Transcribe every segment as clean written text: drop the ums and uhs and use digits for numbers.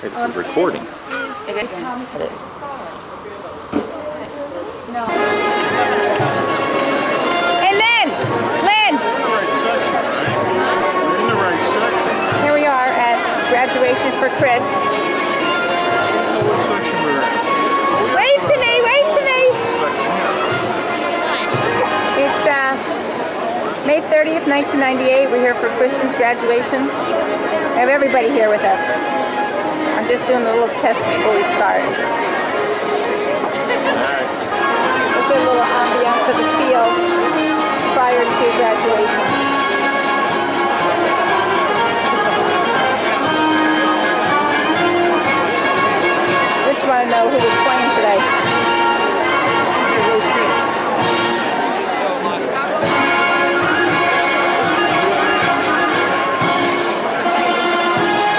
Hey, this is recording. It is. No. Hey, Lynn! Lynn! We're in the right section. Here we are at graduation for Chris. What section we're in? Wave to me! Wave to me! It's May 30th, 1998. We're here for Christian's graduation. We have everybody here with us. I'm just doing a little test before we start. We'll get a little ambiance of the field prior to graduation. Rich want to know who was playing today.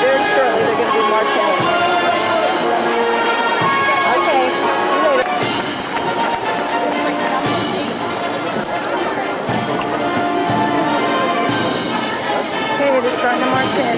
Very shortly they're going to be marching. Okay, see you later. Okay, we're just starting to march in.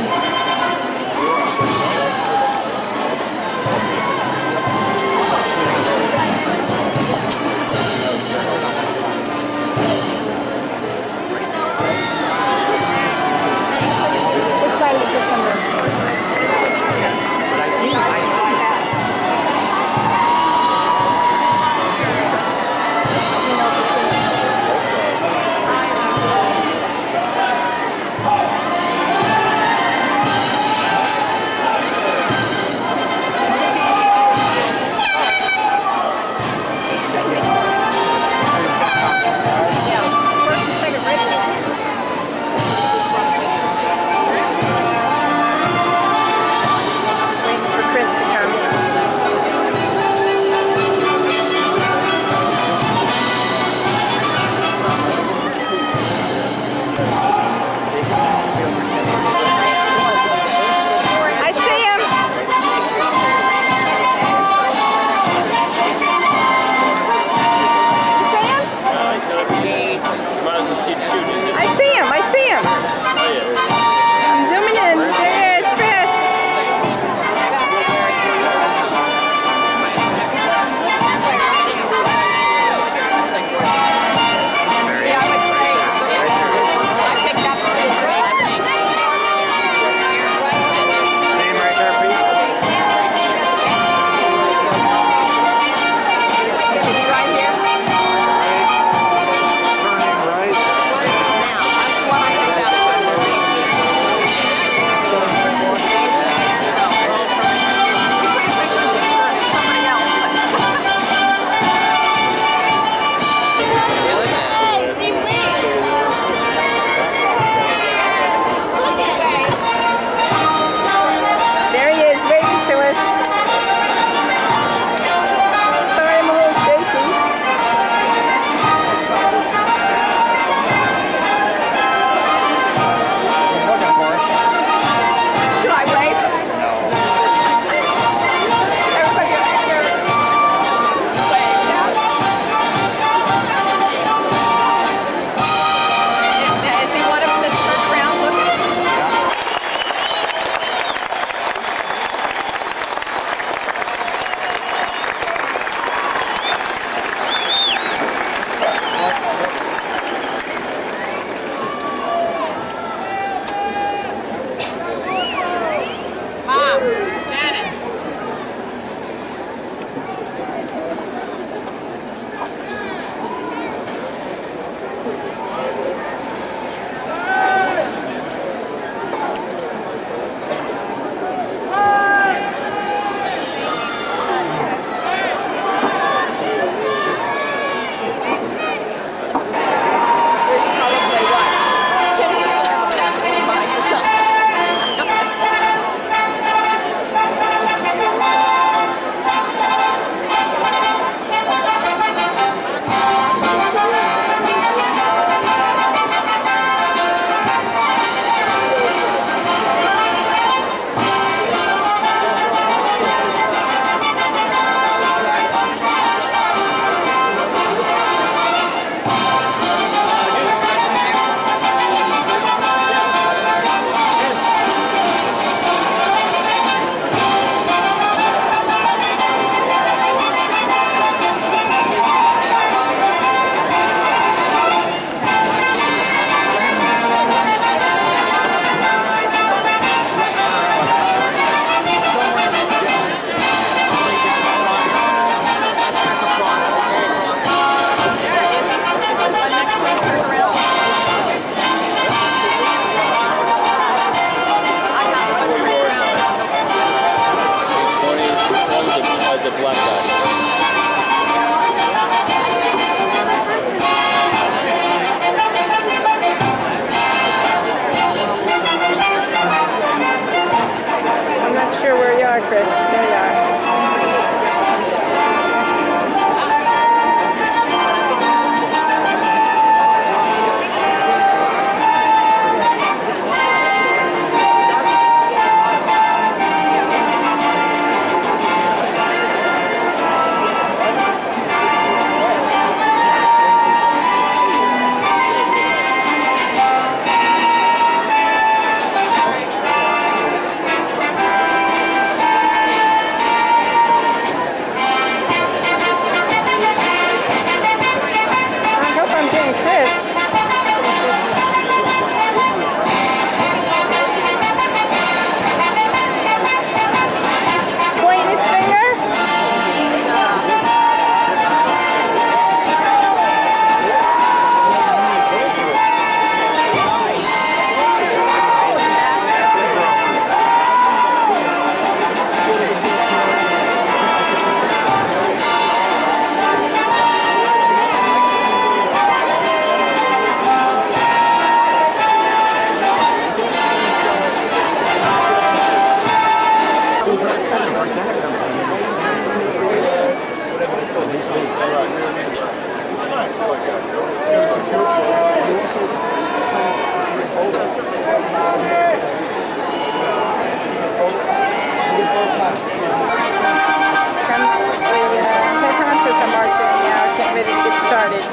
Chris. There you are. I hope I'm getting Chris. Point his finger. Concerts are marching now, getting ready to get started.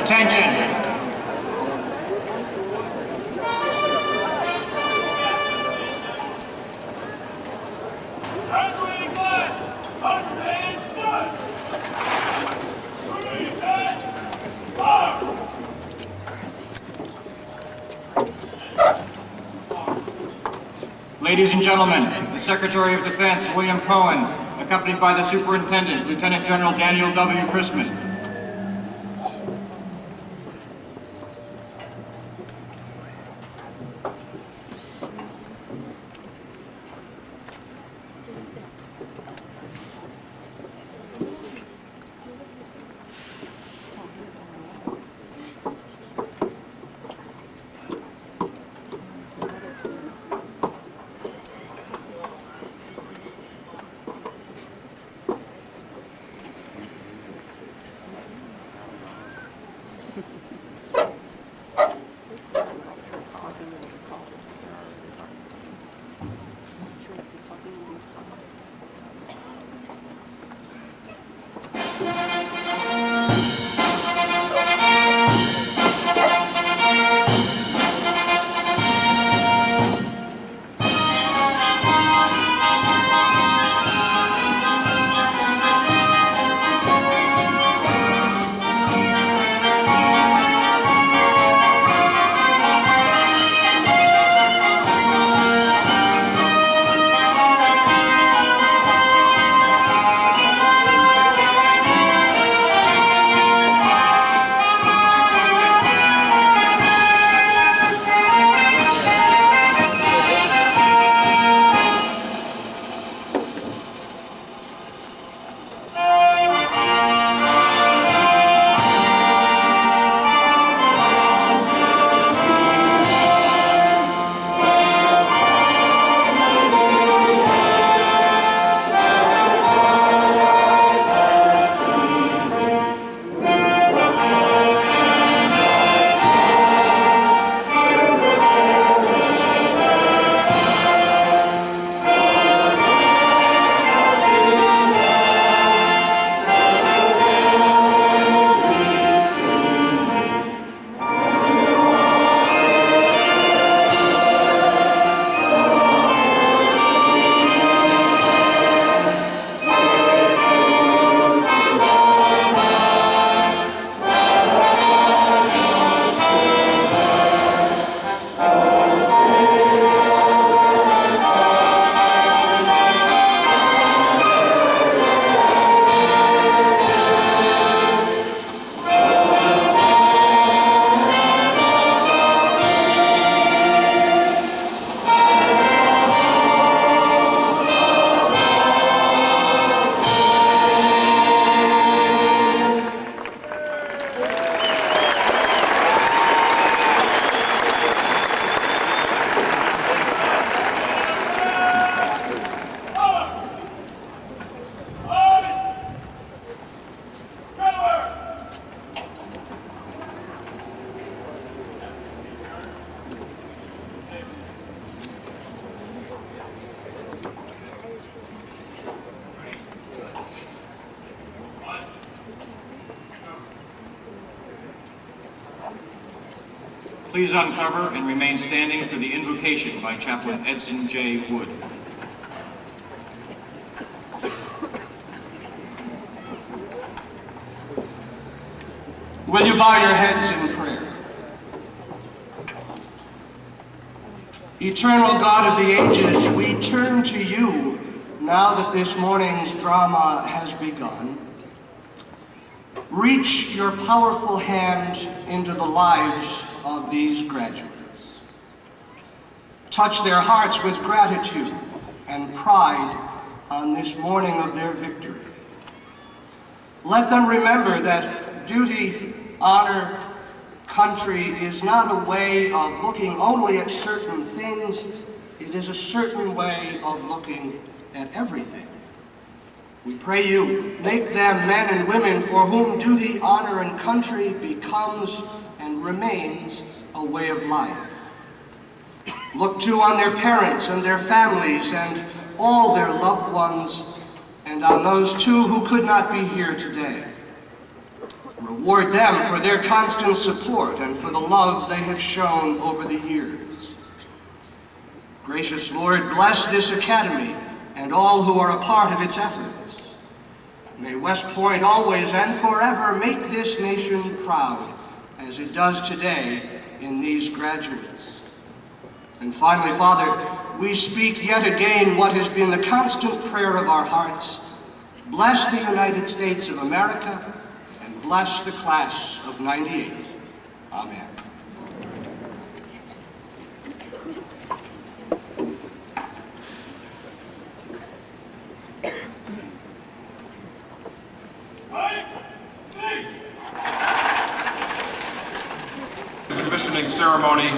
Attention. Ladies and gentlemen, the Secretary of Defense, William Cohen, accompanied by the Superintendent, Lieutenant General Daniel W. Chrisman. Please uncover and remain standing for the invocation by Chaplain Edson J. Wood. Will you bow your heads in prayer? Eternal God of the ages, we turn to you now that this morning's drama has begun. Reach your powerful hand into the lives of these graduates. Touch their hearts with gratitude and pride on this morning of their victory. Let them remember that duty, honor, country is not a way of looking only at certain things, it is a certain way of looking at everything. We pray you make them men and women for whom duty, honor, and country becomes and remains a way of life. Look too on their parents and their families and all their loved ones, and on those too who could not be here today. Reward them for their constant support and for the love they have shown over the years. Gracious Lord, bless this academy and all who are a part of its efforts. May West Point always and forever make this nation proud, as it does today in these graduates. And finally, Father, we speak yet again what has been the constant prayer of our hearts. Bless the United States of America, and bless the class of '98. Amen. The commissioning ceremony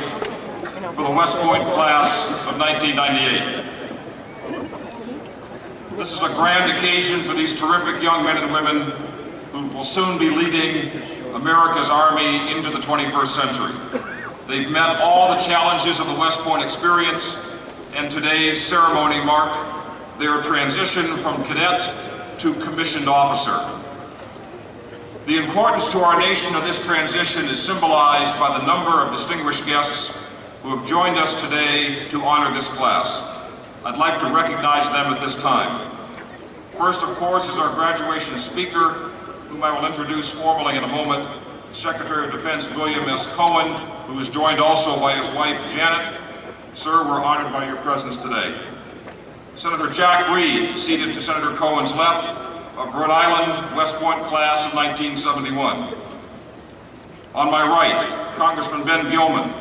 for the West Point class of 1998. This is a grand occasion for these terrific young men and women who will soon be leading America's Army into the 21st century. They've met all the challenges of the West Point experience, and today's ceremony marks their transition from cadet to commissioned officer. The importance to our nation of this transition is symbolized by the number of distinguished guests who have joined us today to honor this class. I'd like to recognize them at this time. First, of course, is our graduation speaker, whom I will introduce formally in a moment, Secretary of Defense William S. Cohen, who is joined also by his wife, Janet. Sir, we're honored by your presence today. Senator Jack Reed, seated to Senator Cohen's left, of Rhode Island, West Point class of 1971. On my right, Congressman Ben Gilman,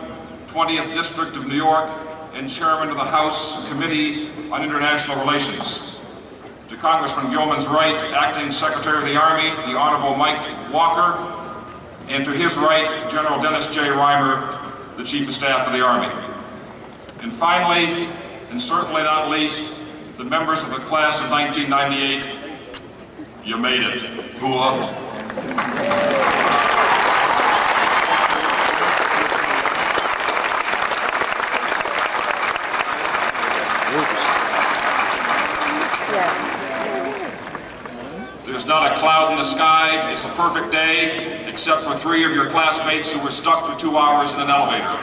20th District of New York, and Chairman of the House Committee on International Relations. To Congressman Gilman's right, Acting Secretary of the Army, the Honorable Mike Walker, and to his right, General Dennis J. Reimer, the Chief of Staff of the Army. And finally, and certainly not least, the members of the class of 1998, you made it. Hooah. There's not a cloud in the sky. It's a perfect day, except for 3 of your classmates who were stuck for 2 hours in an elevator.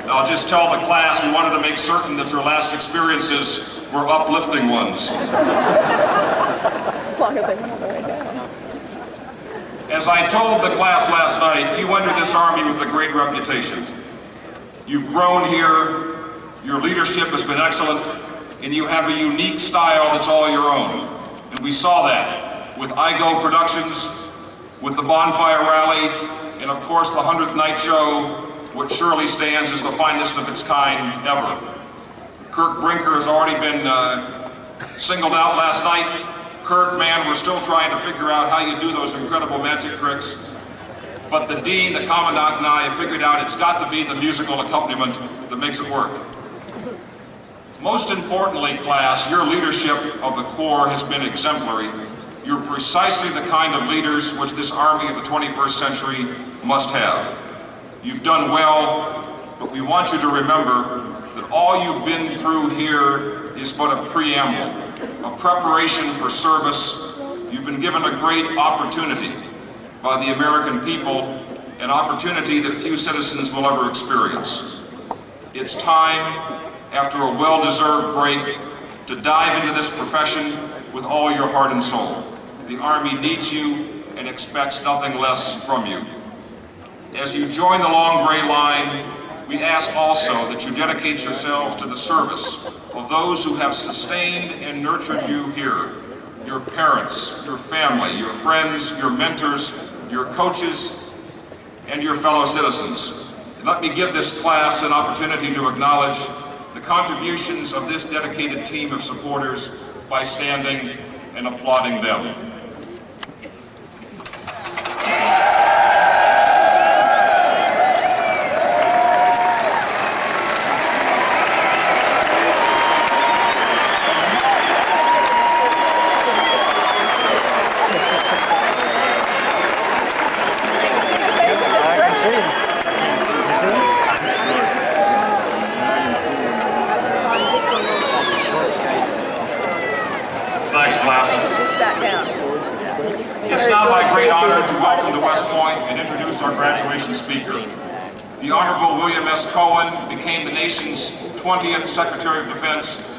I'll just tell the class we wanted to make certain that your last experiences were uplifting ones. As long as I know the way down. As I told the class last night, you entered this Army with a great reputation. You've grown here, your leadership has been excellent, and you have a unique style that's all your own. And we saw that with IGO Productions, with the Bonfire Rally, and of course the 100th Night Show, which surely stands as the finest of its kind ever. Kirk Brinker has already been singled out last night. Kirk, man, we're still trying to figure out how you do those incredible magic tricks. But the Dean, the Commandant, and I have figured out it's got to be the musical accompaniment that makes it work. Most importantly, class, your leadership of the Corps has been exemplary. You're precisely the kind of leaders which this Army of the 21st century must have. You've done well, but we want you to remember that all you've been through here is but a preamble, a preparation for service. You've been given a great opportunity. by the American people, an opportunity that few citizens will ever experience. It's time, after a well-deserved break, to dive into this profession with all your heart and soul. The Army needs you and expects nothing less from you. As you join the long gray line, we ask also that you dedicate yourselves to the service of those who have sustained and nurtured you here. Your parents, your family, your friends, your mentors, your coaches, and your fellow citizens. Let me give this class an opportunity to acknowledge the contributions of this dedicated team of supporters by standing and applauding them. Thanks, class. It's now my great honor to welcome to West Point and introduce our graduation speaker. The Honorable William S. Cohen became the nation's 20th Secretary of Defense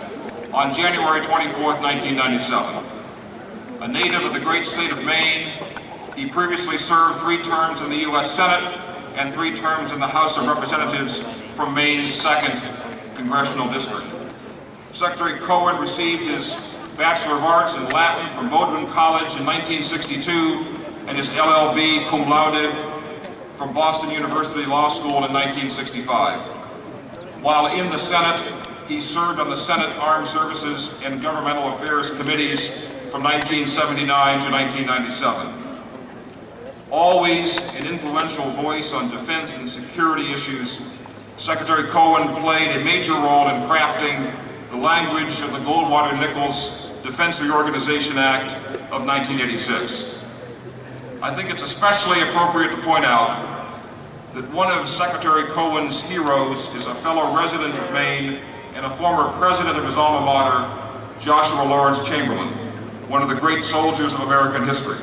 on January 24th, 1997. A native of the great state of Maine, he previously served 3 terms in the U.S. Senate and 3 terms in the House of Representatives from Maine's 2nd Congressional District. Secretary Cohen received his Bachelor of Arts in Latin from Bowdoin College in 1962 and his LLB cum laude from Boston University Law School in 1965. While in the Senate, he served on the Senate Armed Services and Governmental Affairs Committees from 1979 to 1997. Always an influential voice on defense and security issues, Secretary Cohen played a major role in crafting the language of the Goldwater-Nichols Defense Reorganization Act of 1986. I think it's especially appropriate to point out that one of Secretary Cohen's heroes is a fellow resident of Maine and a former president of his alma mater, Joshua Lawrence Chamberlain, one of the great soldiers of American history.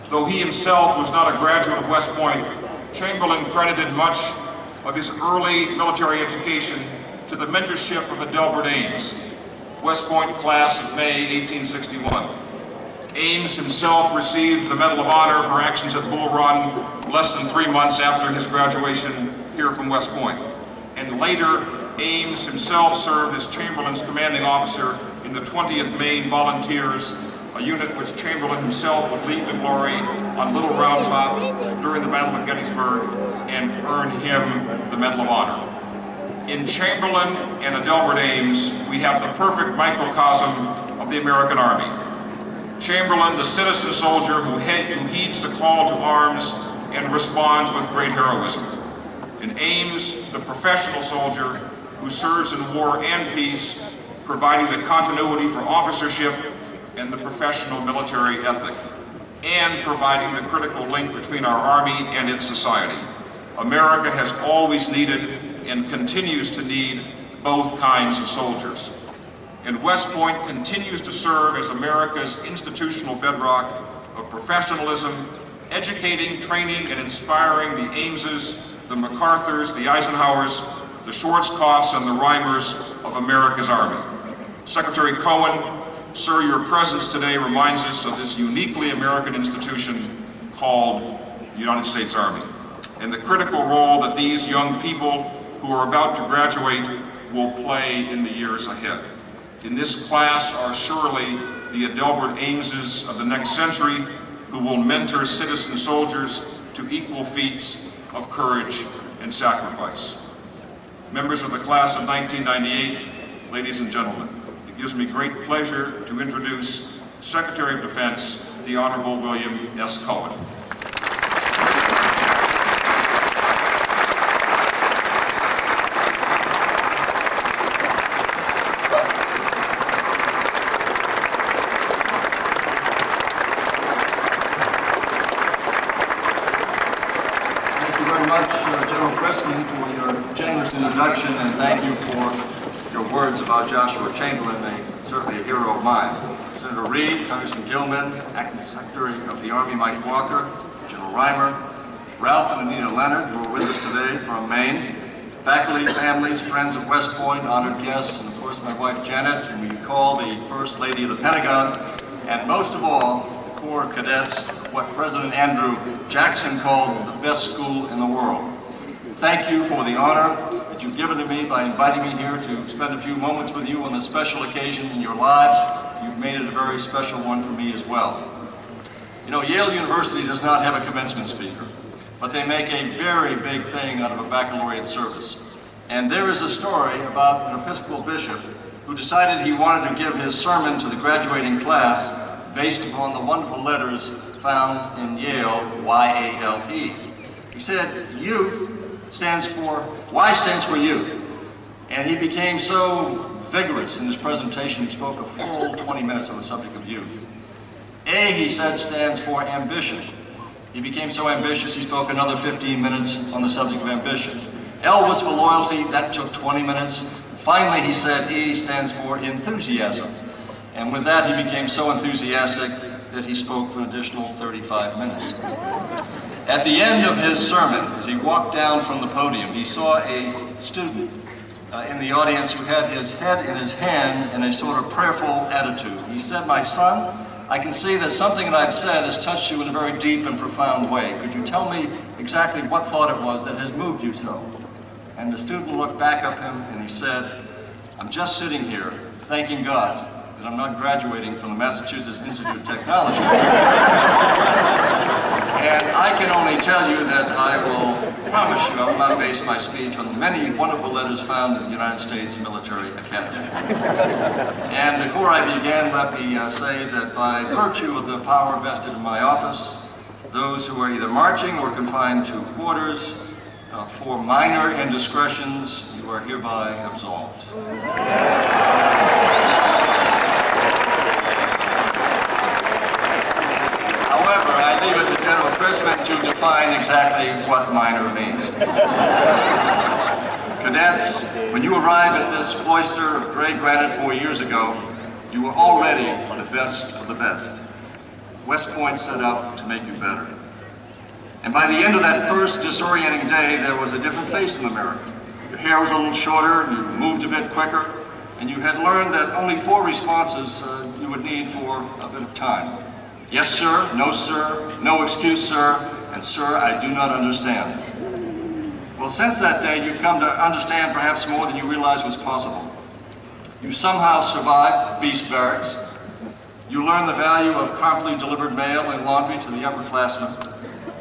Though he himself was not a graduate of West Point, Chamberlain credited much of his early military education to the mentorship of Adelbert Ames, West Point class of May 1861. Ames himself received the Medal of Honor for actions at Bull Run less than 3 months after his graduation here from West Point. And later, Ames himself served as Chamberlain's commanding officer in the 20th Maine Volunteers, a unit which Chamberlain himself would lead to glory on Little Round Top during the Battle of Gettysburg and earn him the Medal of Honor. In Chamberlain and Adelbert Ames, we have the perfect microcosm of the American Army. Chamberlain, the citizen soldier who heeds the call to arms and responds with great heroism. And Ames, the professional soldier who serves in war and peace, providing the continuity for officership and the professional military ethic, and providing the critical link between our Army and its society. America has always needed and continues to need both kinds of soldiers. And West Point continues to serve as America's institutional bedrock of professionalism, educating, training, and inspiring the Ameses, the MacArthurs, the Eisenhowers, the Schwarzkopfs, and the Reimers of America's Army. Secretary Cohen, sir, your presence today reminds us of this uniquely American institution called the United States Army, and the critical role that these young people who are about to graduate will play in the years ahead. In this class are surely the Adelbert Ameses of the next century who will mentor citizen soldiers to equal feats of courage and sacrifice. Members of the class of 1998, ladies and gentlemen, it gives me great pleasure to introduce Secretary of Defense, the Honorable William S. Cohen. Introduction, and thank you for your words about Joshua Chamberlain, certainly a hero of mine. As soon Senator Reid, Congressman Gilman, Acting Secretary of the Army Mike Walker, General Reimer, Ralph and Anita Leonard, who are with us today from Maine, faculty, families, friends of West Point, honored guests, and of course my wife Janet, whom we call the First Lady of the Pentagon, and most of all, the Corps Cadets, what President Andrew Jackson called the best school in the world. Thank you for the honor that you've given to me by inviting me here to spend a few moments with you on this special occasion in your lives. You've made it a very special one for me as well. You know, Yale University does not have a commencement speaker, but they make a very big thing out of a baccalaureate service. And there is a story about an Episcopal bishop who decided he wanted to give his sermon to the graduating class based upon the wonderful letters found in Yale, Y-A-L-E. He said, youth stands for, Y stands for youth. And he became so vigorous in his presentation, he spoke a full 20 minutes on the subject of youth. A, he said, stands for ambition. He became so ambitious, he spoke another 15 minutes on the subject of ambition. L was for loyalty, that took 20 minutes. Finally, he said, E stands for enthusiasm. And with that, he became so enthusiastic that he spoke for an additional 35 minutes. At the end of his sermon, as he walked down from the podium, he saw a student in the audience who had his head in his hand in a sort of prayerful attitude. He said, my son, I can see that something that I've said has touched you in a very deep and profound way. Could you tell me exactly what thought it was that has moved you so? And the student looked back at him and he said, I'm just sitting here thanking God that I'm not graduating from the Massachusetts Institute of Technology. And I can only tell you that I will promise you I will not base my speech on the many wonderful letters found in the United States Military Academy. And before I begin, let me say that by virtue of the power vested in my office, those who are either marching or confined to quarters for minor indiscretions, you are hereby absolved. However, I leave it to General Chrisman to define exactly what minor means. Cadets, when you arrived at this cloister of gray granite 4 years ago, you were already the best of the best. West Point set out to make you better. And by the end of that first disorienting day, there was a different face in the mirror. Your hair was a little shorter, you moved a bit quicker, and you had learned that only 4 responses you would need for a bit of time. Yes, sir, no excuse, sir, and sir, I do not understand. Well, since that day, you've come to understand perhaps more than you realized was possible. You somehow survived Beast Barracks. You learned the value of promptly delivered mail and laundry to the upperclassmen.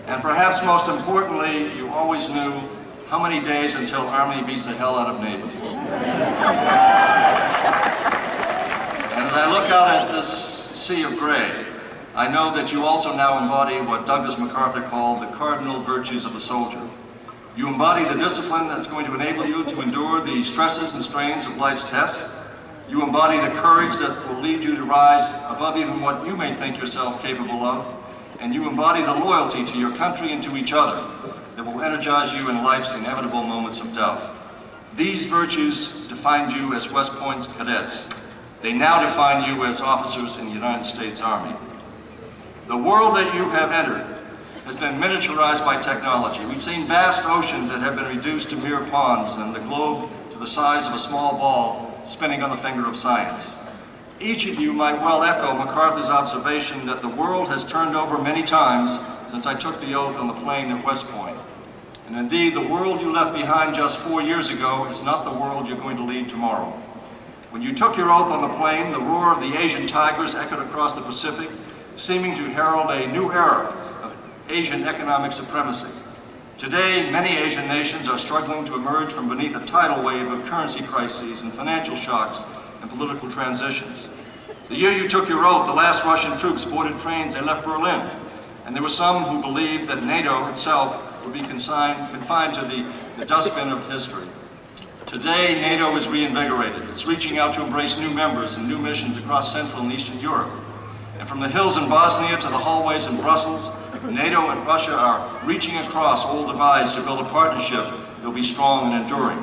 And perhaps most importantly, you always knew how many days until Army beats the hell out of Navy. And as I look out at this sea of gray, I know that you also now embody what Douglas MacArthur called the cardinal virtues of the soldier. You embody the discipline that's going to enable you to endure the stresses and strains of life's tests. You embody the courage that will lead you to rise above even what you may think yourself capable of. And you embody the loyalty to your country and to each other that will energize you in life's inevitable moments of doubt. These virtues defined you as West Point cadets. They now define you as officers in the United States Army. The world that you have entered has been miniaturized by technology. We've seen vast oceans that have been reduced to mere ponds and the globe to the size of a small ball spinning on the finger of science. Each of you might well echo MacArthur's observation that the world has turned over many times since I took the oath on the plain at West Point. And indeed, the world you left behind just 4 years ago is not the world you're going to lead tomorrow. When you took your oath on the plain, the roar of the Asian tigers echoed across the Pacific, seeming to herald a new era of Asian economic supremacy. Today, many Asian nations are struggling to emerge from beneath a tidal wave of currency crises and financial shocks and political transitions. The year you took your oath, the last Russian troops boarded trains, they left Berlin. And there were some who believed that NATO itself would be confined to the dustbin of history. Today, NATO is reinvigorated. It's reaching out to embrace new members and new missions across Central and Eastern Europe. And from the hills in Bosnia to the hallways in Brussels, NATO and Russia are reaching across old divides to build a partnership that will be strong and enduring.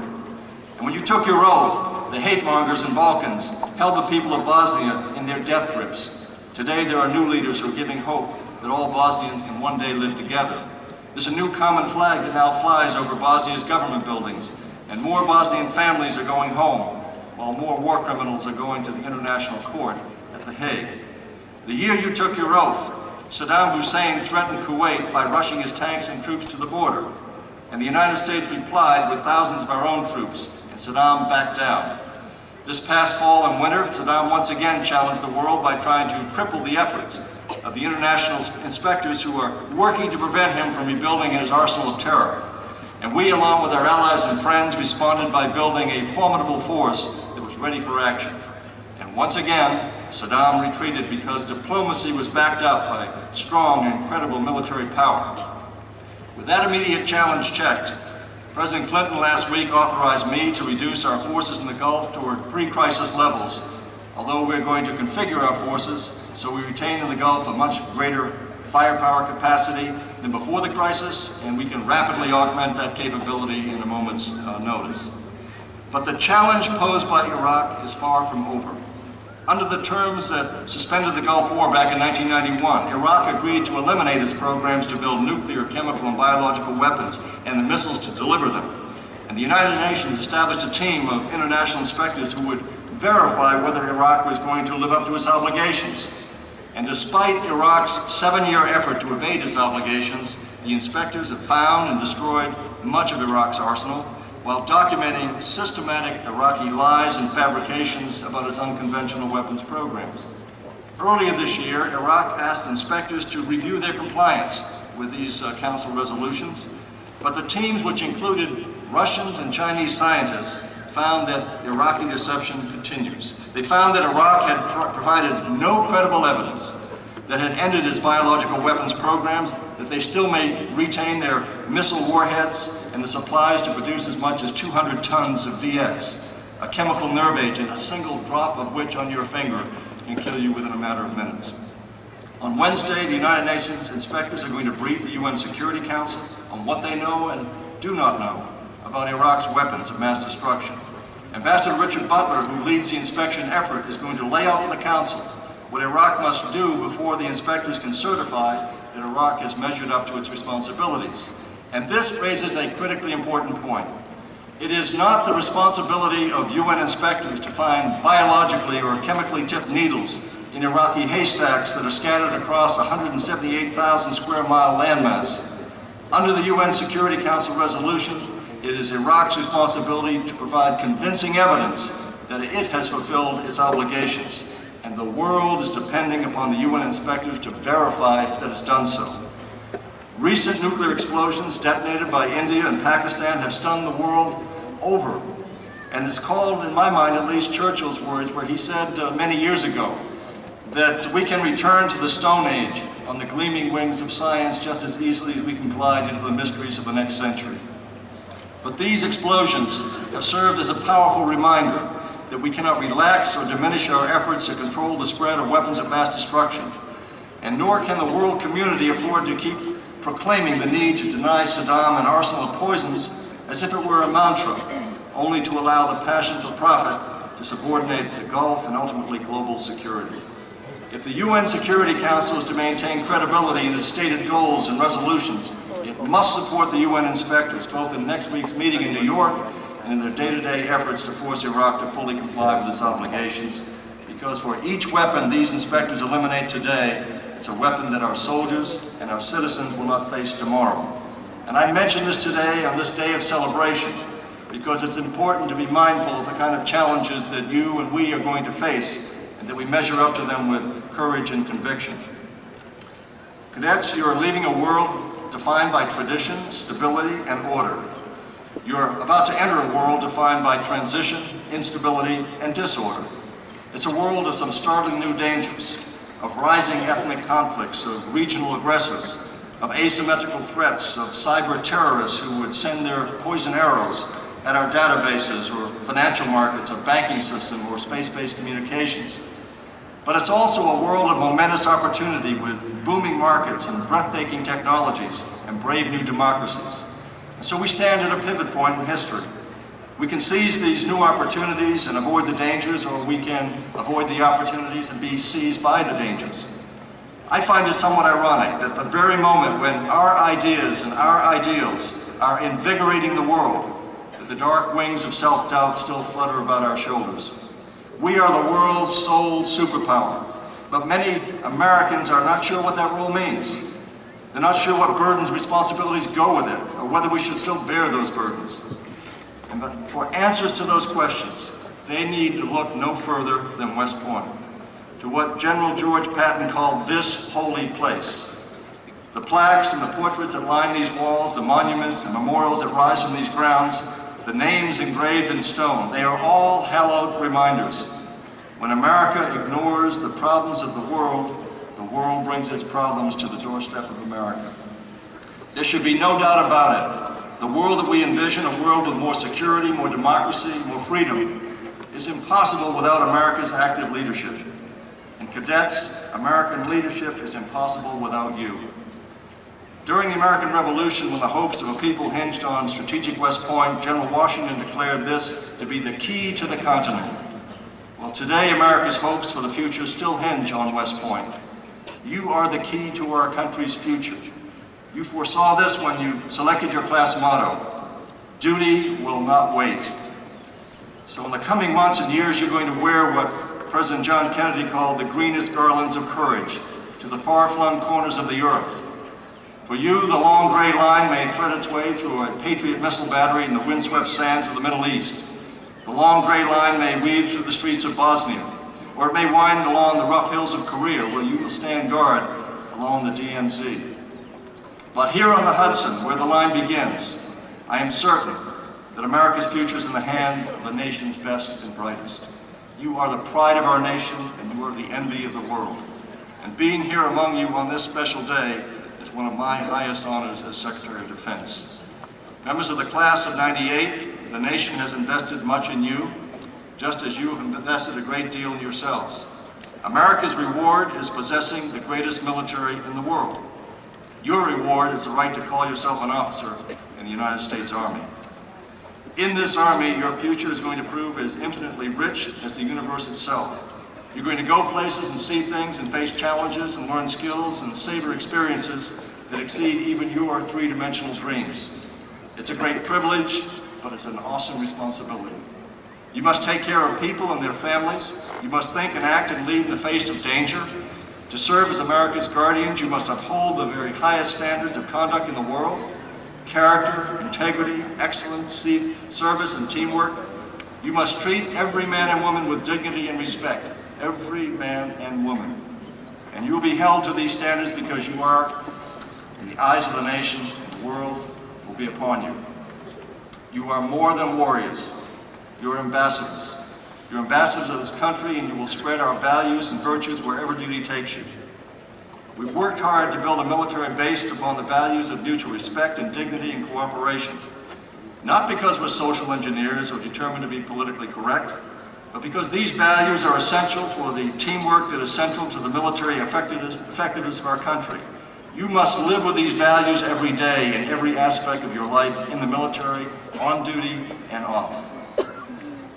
And when you took your oath, the hate mongers in Balkans held the people of Bosnia in their death grips. Today, there are new leaders who are giving hope that all Bosnians can one day live together. There's a new common flag that now flies over Bosnia's government buildings, and more Bosnian families are going home, while more war criminals are going to the International Court at The Hague. The year you took your oath, Saddam Hussein threatened Kuwait by rushing his tanks and troops to the border, and the United States replied with thousands of our own troops, and Saddam backed down. This past fall and winter, Saddam once again challenged the world by trying to cripple the efforts of the international inspectors who are working to prevent him from rebuilding his arsenal of terror. And we, along with our allies and friends, responded by building a formidable force that was ready for action. And once again, Saddam retreated because diplomacy was backed up by strong and credible military power. With that immediate challenge checked, President Clinton last week authorized me to reduce our forces in the Gulf toward pre-crisis levels, although we're going to configure our forces so we retain in the Gulf a much greater firepower capacity than before the crisis, and we can rapidly augment that capability in a moment's notice. But the challenge posed by Iraq is far from over. Under the terms that suspended the Gulf War back in 1991, Iraq agreed to eliminate its programs to build nuclear, chemical, and biological weapons and the missiles to deliver them. And the United Nations established a team of international inspectors who would verify whether Iraq was going to live up to its obligations. And despite Iraq's 7-year effort to evade its obligations, the inspectors have found and destroyed much of Iraq's arsenal, while documenting systematic Iraqi lies and fabrications about its unconventional weapons programs. Earlier this year, Iraq asked inspectors to review their compliance with these council resolutions, but the teams, which included Russians and Chinese scientists, found that Iraqi deception continues. They found that Iraq had provided no credible evidence that had ended its biological weapons programs, that they still may retain their missile warheads and the supplies to produce as much as 200 tons of VX, a chemical nerve agent, a single drop of which on your finger can kill you within a matter of minutes. On Wednesday, the United Nations inspectors are going to brief the UN Security Council on what they know and do not know about Iraq's weapons of mass destruction. Ambassador Richard Butler, who leads the inspection effort, is going to lay out for the Council what Iraq must do before the inspectors can certify that Iraq has measured up to its responsibilities. And this raises a critically important point. It is not the responsibility of UN inspectors to find biologically or chemically tipped needles in Iraqi haystacks that are scattered across 178,000 square mile landmass. Under the UN Security Council resolution, it is Iraq's responsibility to provide convincing evidence that it has fulfilled its obligations. And the world is depending upon the UN inspectors to verify that it's done so. Recent nuclear explosions detonated by India and Pakistan have stunned the world over. And it's called, in my mind at least, Churchill's words, where he said many years ago that we can return to the Stone Age on the gleaming wings of science just as easily as we can glide into the mysteries of the next century. But these explosions have served as a powerful reminder that we cannot relax or diminish our efforts to control the spread of weapons of mass destruction. And nor can the world community afford to keep proclaiming the need to deny Saddam an arsenal of poisons as if it were a mantra, only to allow the passion for profit to subordinate the Gulf and ultimately global security. If the UN Security Council is to maintain credibility in its stated goals and resolutions, it must support the UN inspectors, both in next week's meeting in New York and in their day-to-day efforts to force Iraq to fully comply with its obligations. Because for each weapon these inspectors eliminate today, it's a weapon that our soldiers and our citizens will not face tomorrow. And I mention this today on this day of celebration because it's important to be mindful of the kind of challenges that you and we are going to face, and that we measure up to them with courage and conviction. Cadets, you are leaving a world defined by tradition, stability, and order. You're about to enter a world defined by transition, instability, and disorder. It's a world of some startling new dangers, of rising ethnic conflicts, of regional aggressors, of asymmetrical threats, of cyber terrorists who would send their poison arrows at our databases or financial markets, our banking system, or space-based communications. But it's also a world of momentous opportunity with booming markets and breathtaking technologies and brave new democracies. And so we stand at a pivot point in history. We can seize these new opportunities and avoid the dangers, or we can avoid the opportunities and be seized by the dangers. I find it somewhat ironic that the very moment when our ideas and our ideals are invigorating the world, that the dark wings of self-doubt still flutter about our shoulders. We are the world's sole superpower, but many Americans are not sure what that role means. They're not sure what burdens and responsibilities go with it, or whether we should still bear those burdens. And for answers to those questions, they need to look no further than West Point, to what General George Patton called this holy place. The plaques and the portraits that line these walls, the monuments and memorials that rise from these grounds, the names engraved in stone, they are all hallowed reminders. When America ignores the problems of the world brings its problems to the doorstep of America. There should be no doubt about it. The world that we envision, a world with more security, more democracy, more freedom, is impossible without America's active leadership. And cadets, American leadership is impossible without you. During the American Revolution, when the hopes of a people hinged on strategic West Point, General Washington declared this to be the key to the continent. Well, today, America's hopes for the future still hinge on West Point. You are the key to our country's future. You foresaw this when you selected your class motto, duty will not wait. So in the coming months and years, you're going to wear what President John Kennedy called the greenest garlands of courage to the far-flung corners of the earth. For you, the long gray line may thread its way through a Patriot missile battery in the windswept sands of the Middle East. The long gray line may weave through the streets of Bosnia, or it may wind along the rough hills of Korea, where you will stand guard along the DMZ. But here on the Hudson, where the line begins, I am certain that America's future is in the hands of the nation's best and brightest. You are the pride of our nation, and you are the envy of the world. And being here among you on this special day is one of my highest honors as Secretary of Defense. Members of the class of '98, the nation has invested much in you, just as you have invested a great deal in yourselves. America's reward is possessing the greatest military in the world. Your reward is the right to call yourself an officer in the United States Army. In this Army, your future is going to prove as infinitely rich as the universe itself. You're going to go places and see things and face challenges and learn skills and savor experiences that exceed even your three-dimensional dreams. It's a great privilege, but it's an awesome responsibility. You must take care of people and their families. You must think and act and lead in the face of danger. To serve as America's guardians, you must uphold the very highest standards of conduct in the world: character, integrity, excellence, service, and teamwork. You must treat every man and woman with dignity and respect, every man and woman. And you will be held to these standards because you are, in the eyes of the nation, the world will be upon you. You are more than warriors. You're ambassadors. You're ambassadors of this country, and you will spread our values and virtues wherever duty takes you. We've worked hard to build a military based upon the values of mutual respect and dignity and cooperation. Not because we're social engineers or determined to be politically correct, but because these values are essential for the teamwork that is central to the military effectiveness of our country. You must live with these values every day in every aspect of your life in the military, on duty, and off.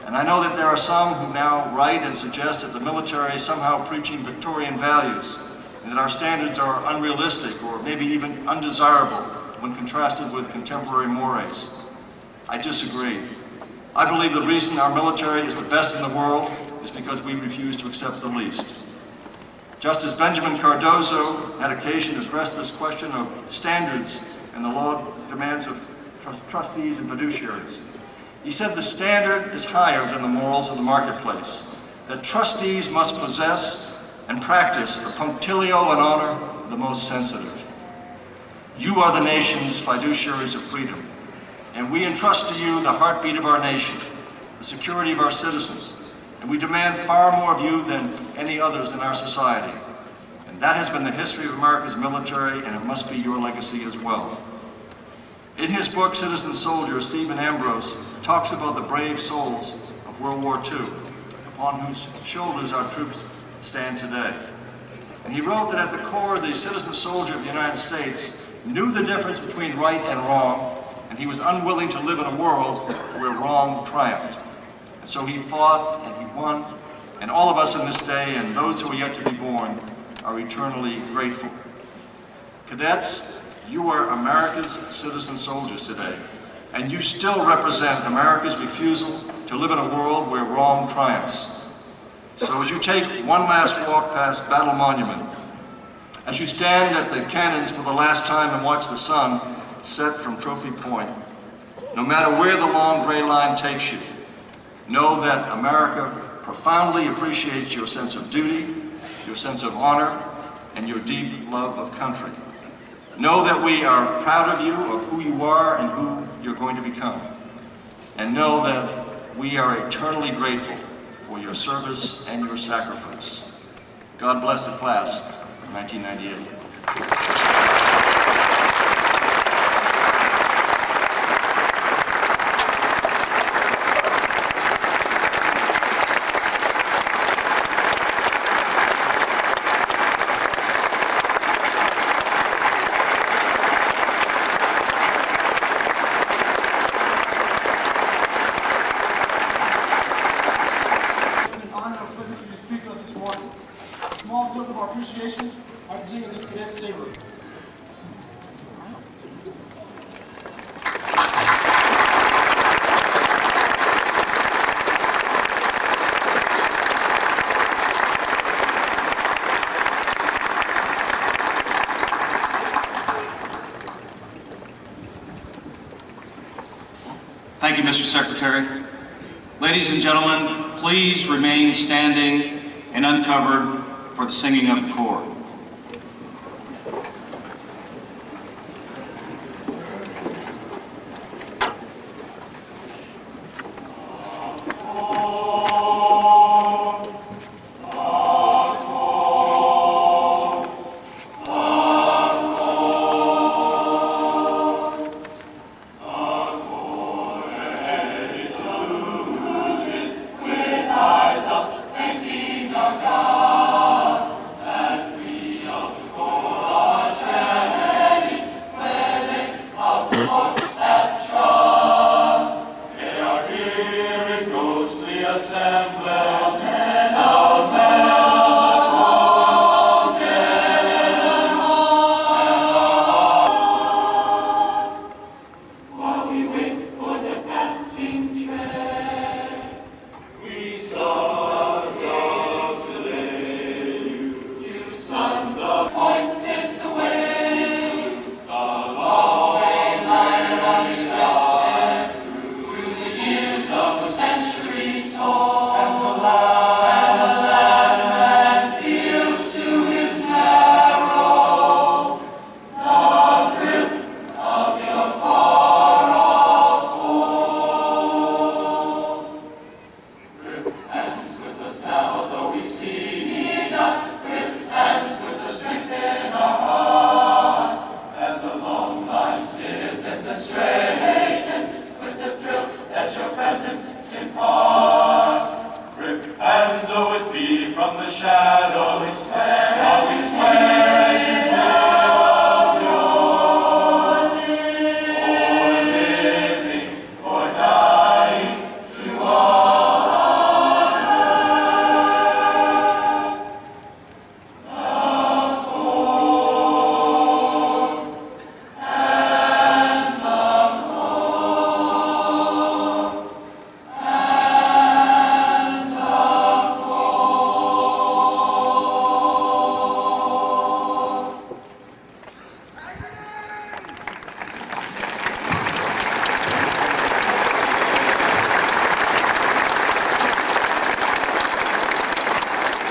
And I know that there are some who now write and suggest that the military is somehow preaching Victorian values, and that our standards are unrealistic or maybe even undesirable when contrasted with contemporary mores. I disagree. I believe the reason our military is the best in the world is because we refuse to accept the least. Justice Benjamin Cardozo had occasion to address this question of standards and the law demands of trustees and fiduciaries. He said the standard is higher than the morals of the marketplace, that trustees must possess and practice the punctilio and honor of the most sensitive. You are the nation's fiduciaries of freedom, and we entrust to you the heartbeat of our nation, the security of our citizens, and we demand far more of you than any others in our society. And that has been the history of America's military, and it must be your legacy as well. In his book, Citizen Soldier, Stephen Ambrose talks about the brave souls of World War II, upon whose shoulders our troops stand today. And he wrote that at the core, the citizen soldier of the United States knew the difference between right and wrong, and and he was unwilling to live in a world where wrong triumphed. And so he fought and he won, and all of us in this day and those who are yet to be born are eternally grateful. Cadets, you are America's citizen soldiers today, and you still represent America's refusal to live in a world where wrong triumphs. So as you take one last walk past Battle Monument, as you stand at the cannons for the last time and watch the sun set from Trophy Point, no matter where the long gray line takes you, know that America profoundly appreciates your sense of duty, your sense of honor, and your deep love of country. Know that we are proud of you, of who you are and who you're going to become. And know that we are eternally grateful for your service and your sacrifice. God bless the class of 1998. Small token of our appreciation, I present this cadet saber. Thank you, Mr. Secretary. Ladies and gentlemen, please remain standing and uncovered for the singing of the corps.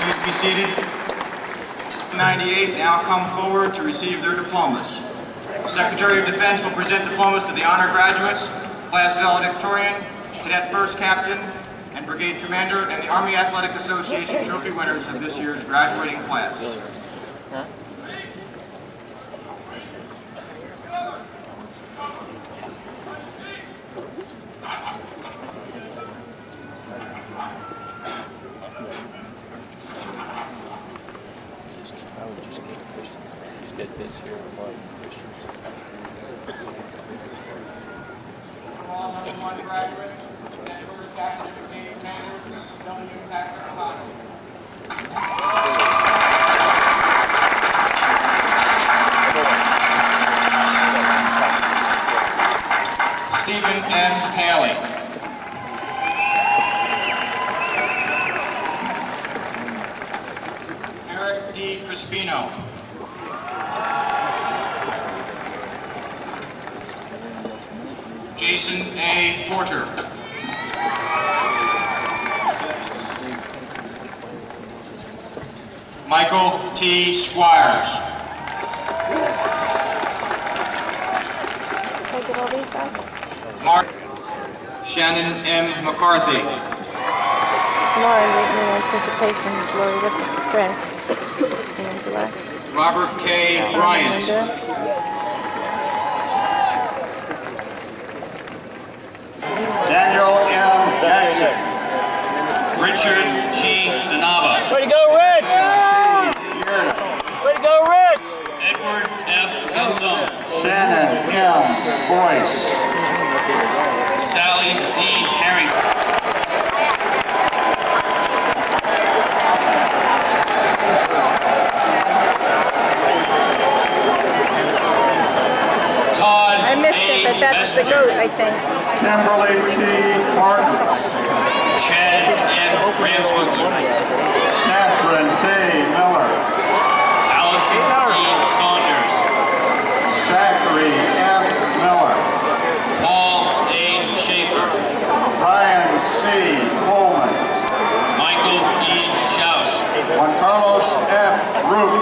Please be seated. 98 now come forward to receive their diplomas. The Secretary of Defense will present diplomas to the honor graduates, class valedictorian, cadet first captain, and brigade commander, and the Army Athletic Association trophy winners of this year's graduating class. Get this here, Christians. all number 1 graduate, and first captain and brigade commander, W. Patrick O'Connor. Stephen M. Haley. Eric D. Crispino. Jason A. Porter. Michael T. Squires. Take it all these guys. Mark Shannon M. McCarthy. It's Lauren written in anticipation. Lori wasn't impressed. She went to last. Robert K. Ryans. Daniel M. Jackson. Richard G. Denava. Way to go, Rich! Way to go, Rich! Edward F. Nelson. Shannon M. Boyce. Sally D. Harrington. Todd I missed it, but that's the goat, I think. Kimberly T. Martins. Chad M. Ramswickler. Catherine K. Miller. Allison D. Saunders. Zachary F. Miller. Paul A. Schaefer. Brian C. Coleman. Michael E. Schaus. Juan Carlos F. Root.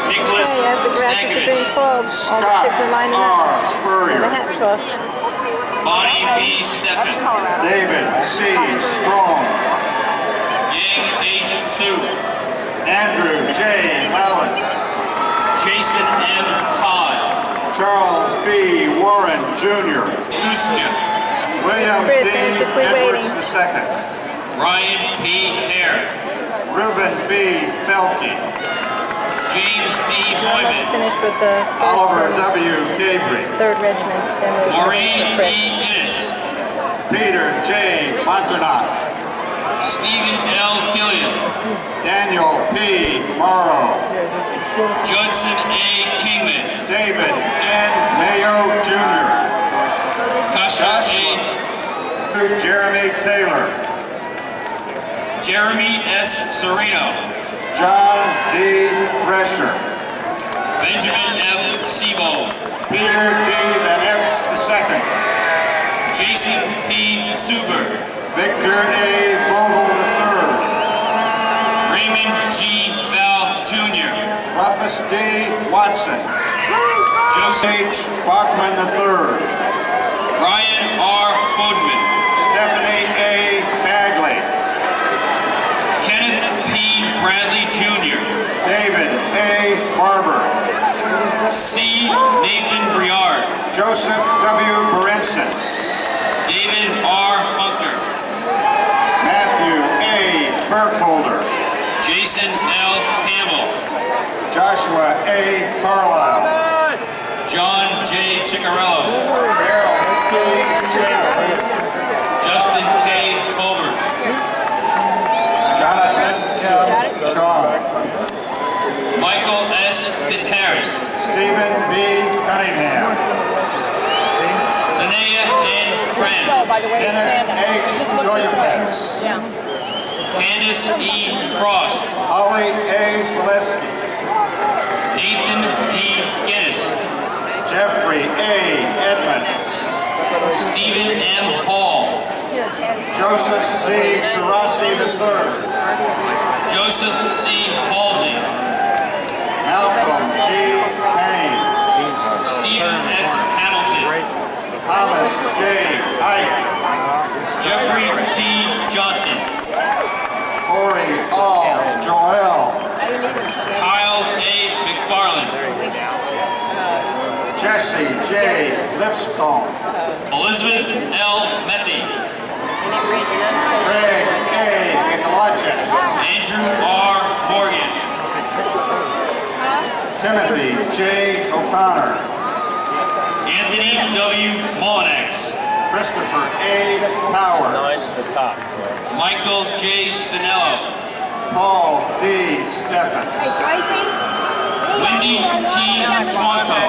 Nicholas Okay, as the graduates are being Stankovich. called, all the Scott kids are lining R. up for the Spurrier. hat toss. Bonnie B. Steffen. David C. Strong. Yang H. Su. Andrew J. Malice. Jason M. Todd. Charles B. Warren Jr. Usja. William Chris, D. anxiously Edwards waiting. II. Ryan P. Hare. Reuben B. Felke. James D. Let's Hoyman. finish with the Oliver first W. Cabry. and third regiment. Then we'll Maureen Chris. E. Innes. Peter J. Montanak. Stephen L. Killian. Daniel P. Morrow. Judson A. Kingman. David N. Mayo Jr. Kasha A. Jeremy Taylor. Jeremy S. Sereno. John D. Thresher. Benjamin F. Sebo. Peter D. Van Epps II. Jason P. Suber. Victor A. Vogel III. Raymond G. Val Jr. Rufus D. Watson. Joseph H. Bachman III. Brian R. Bodman. Stephanie A. Bagley. Kenneth P. Bradley Jr. David A. Barber. C. Nathan Briard. Joseph W. Berenson. David R. Hunter. Matthew A. Burkholder. Jason L. Campbell. Joshua A. Carlisle. John J. Ciccarello. Harold K. Chamber. Justin K. Colbert. Jonathan M. Shaw. Michael S. Fitzharris. Stephen B. Cunningham. Danae N. Friend. By the way, Kenneth H. Williams. Candace E. Frost. Holly A. Zaleski. Nathan D. Guinness. Jeffrey A. Edmonds. Stephen M. Hall. Joseph C. Tarasi III. Joseph C. Halsey. Malcolm G. Payne. Stephen S. Hamilton. Thomas J. Ike. Jeffrey T. Johnson. Corey Hall Joel. Kyle A. McFarland. Jesse J. Lipscomb. Elizabeth L. Methy. Greg A. Ecologic. Andrew R. Morgan. Timothy J. O'Connor. Anthony W. Mullinax. Christopher A. Powers. Michael J. Spinello. Paul D. Steffen. Wendy T. Swanko.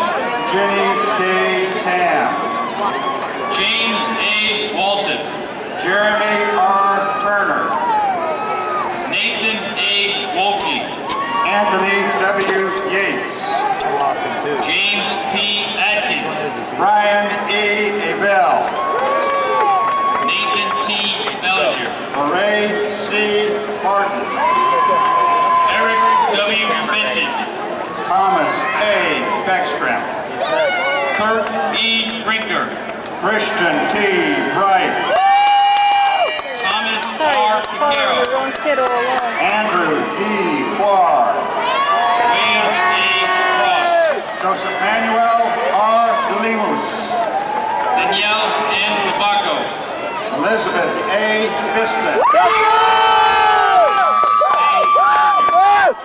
J. K. Tam. James A. Walton. Jeremy R. Turner. Nathan A. Wolke. Anthony W. Yates. James P. Atkins. Brian E. Abel. Nathan T. Bellinger. Murray C. Martin. Eric W. Benton. Thomas A. Beckstrom. Kurt E. Brinker. Christian T. Bright. Thomas R. Picaro. The wrong kid all along. Andrew D. Clark. William A. Cross. Joseph Manuel R. DeLemus. Danielle M. Tobacco. Elizabeth A. Vista.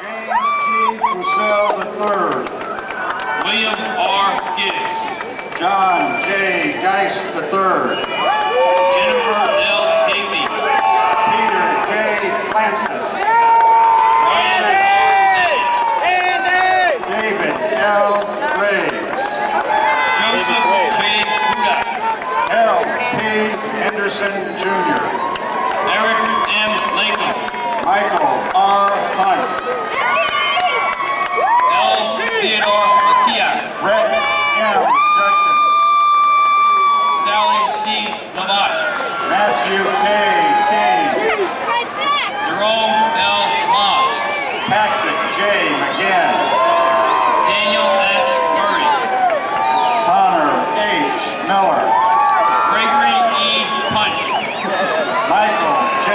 James G. Roussel III. William R. Gibbs. John J. Geist III. Jennifer L. Davey. Peter J. Francis. Ryan R. David L. Graves. Joseph J. Hudak. Harold P. Henderson Jr. Eric M. Latham. Michael R. Hunt. L. Theodore Matiak. Brett M. Judkins. Sally C. Lamach. Matthew K. King. Jerome L. Moss. Patrick J. McGinn. Daniel S. Murray. Connor H. Miller. Gregory E. Punch. Michael J.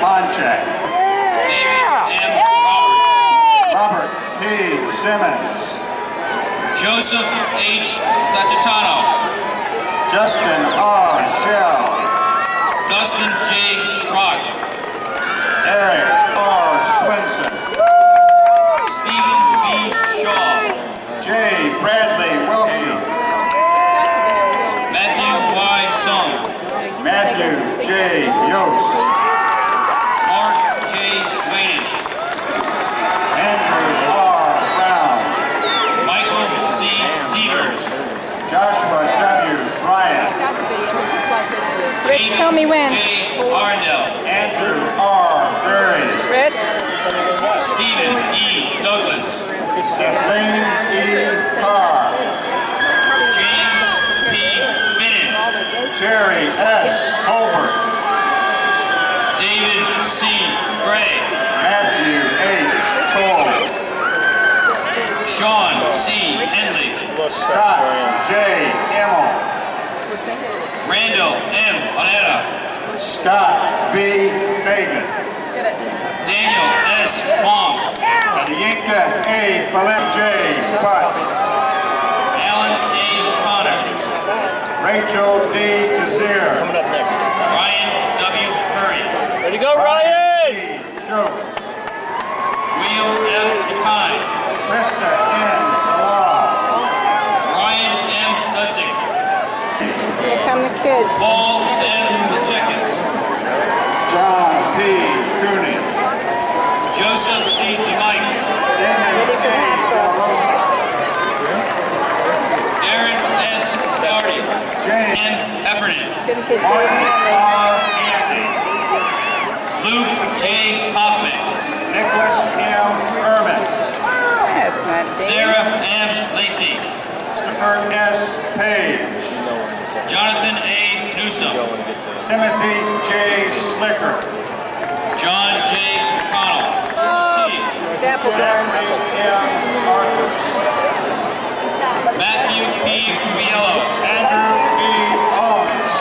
Bonchek. David M. Roberts. Robert P. Simmons. Joseph H. Sacitano. Justin R. Shell. Dustin J. Schrock. Eric R. Swinson. Stephen B. Shaw. J. Bradley Wilkie. Matthew Y. Sung. Matthew J. Yost. Mark J. Waitish. Andrew R. Brown. Michael C. Severs. Joshua W. Bryant. Rich, tell me when. J. Arndell. Andrew R. Berry. Rich? Stephen E. Douglas. Kathleen E. Carr. James P. Bennett. Jerry S. Holbert. David C. Gray. Matthew H. Cole. Sean C. Henley. Scott J. Emmel. Randall M. Oneta. Scott B. Fagan. Daniel S. Long. Adiyinka A. Philip J. Butts. Alan A. Connor. Rachel D. Kazir. Ryan W. Curry. Ready to go, Ryan! E. Schultz. William F. DeKine. Krista N. Law. Ryan M. Dudzik. Here come the kids. Paul M. Lechekis. John P. Cooney. Joseph C. DeMike. Damon Ready for A. half-toss. Darren S. Doherty. James Ann Heffernan. Good kids. Martin R. Andy. Luke J. Hoffman. Nicholas M. Ermis. That's not big. Sarah M. Lacey. Christopher S. Page. Jonathan A. Newsom. Timothy J. Slicker. John J. McConnell. Apple darn. Zachary M. Arthur. Matthew P. Mielo. Andrew E. Owens.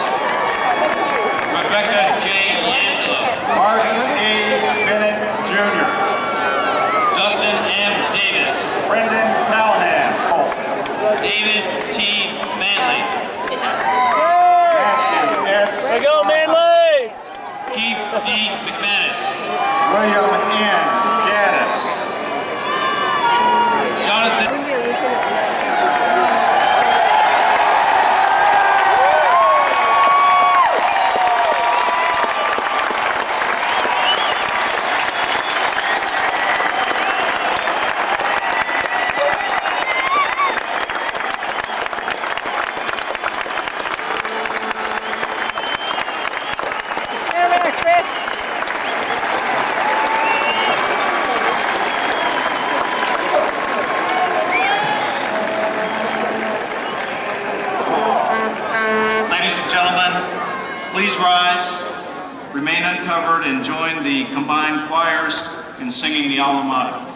Rebecca J. Angelo. Martin E. Bennett Jr. Dustin M. Davis. Brendan Callahan. David T. Manley. Matthew S. There you go, Manley! Keith D. McManus. William N. Gaddis. Jonathan gentlemen, please rise, remain uncovered, and join the combined choirs in singing the alma mater.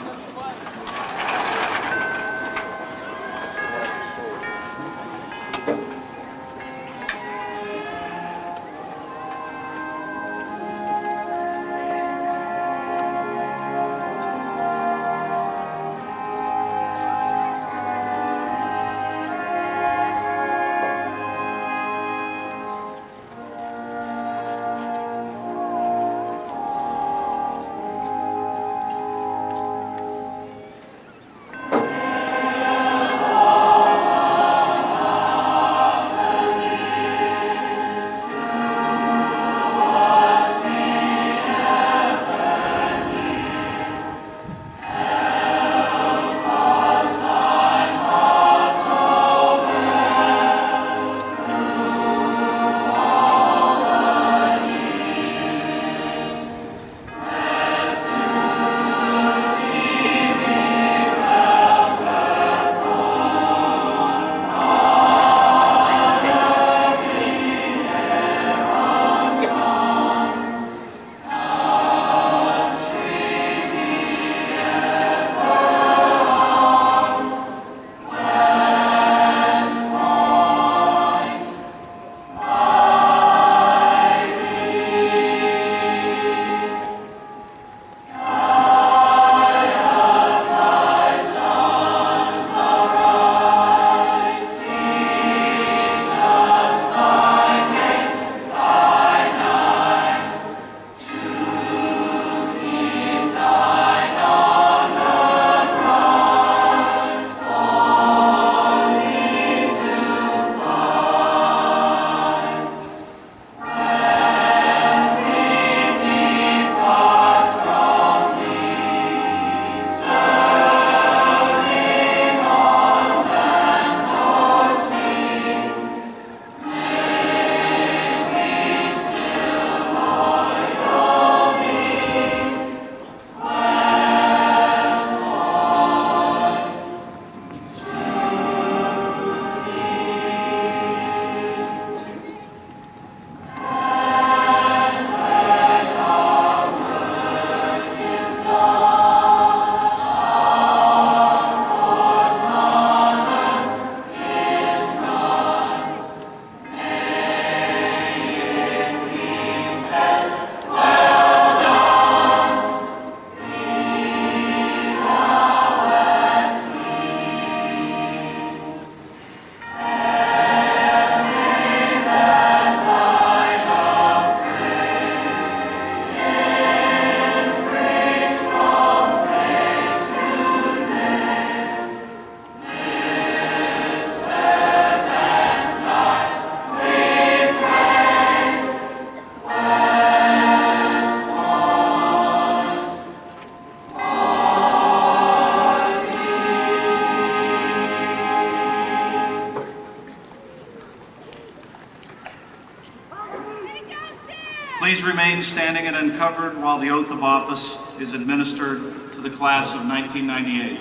Please remain standing and uncovered while the oath of office is administered to the class of 1998.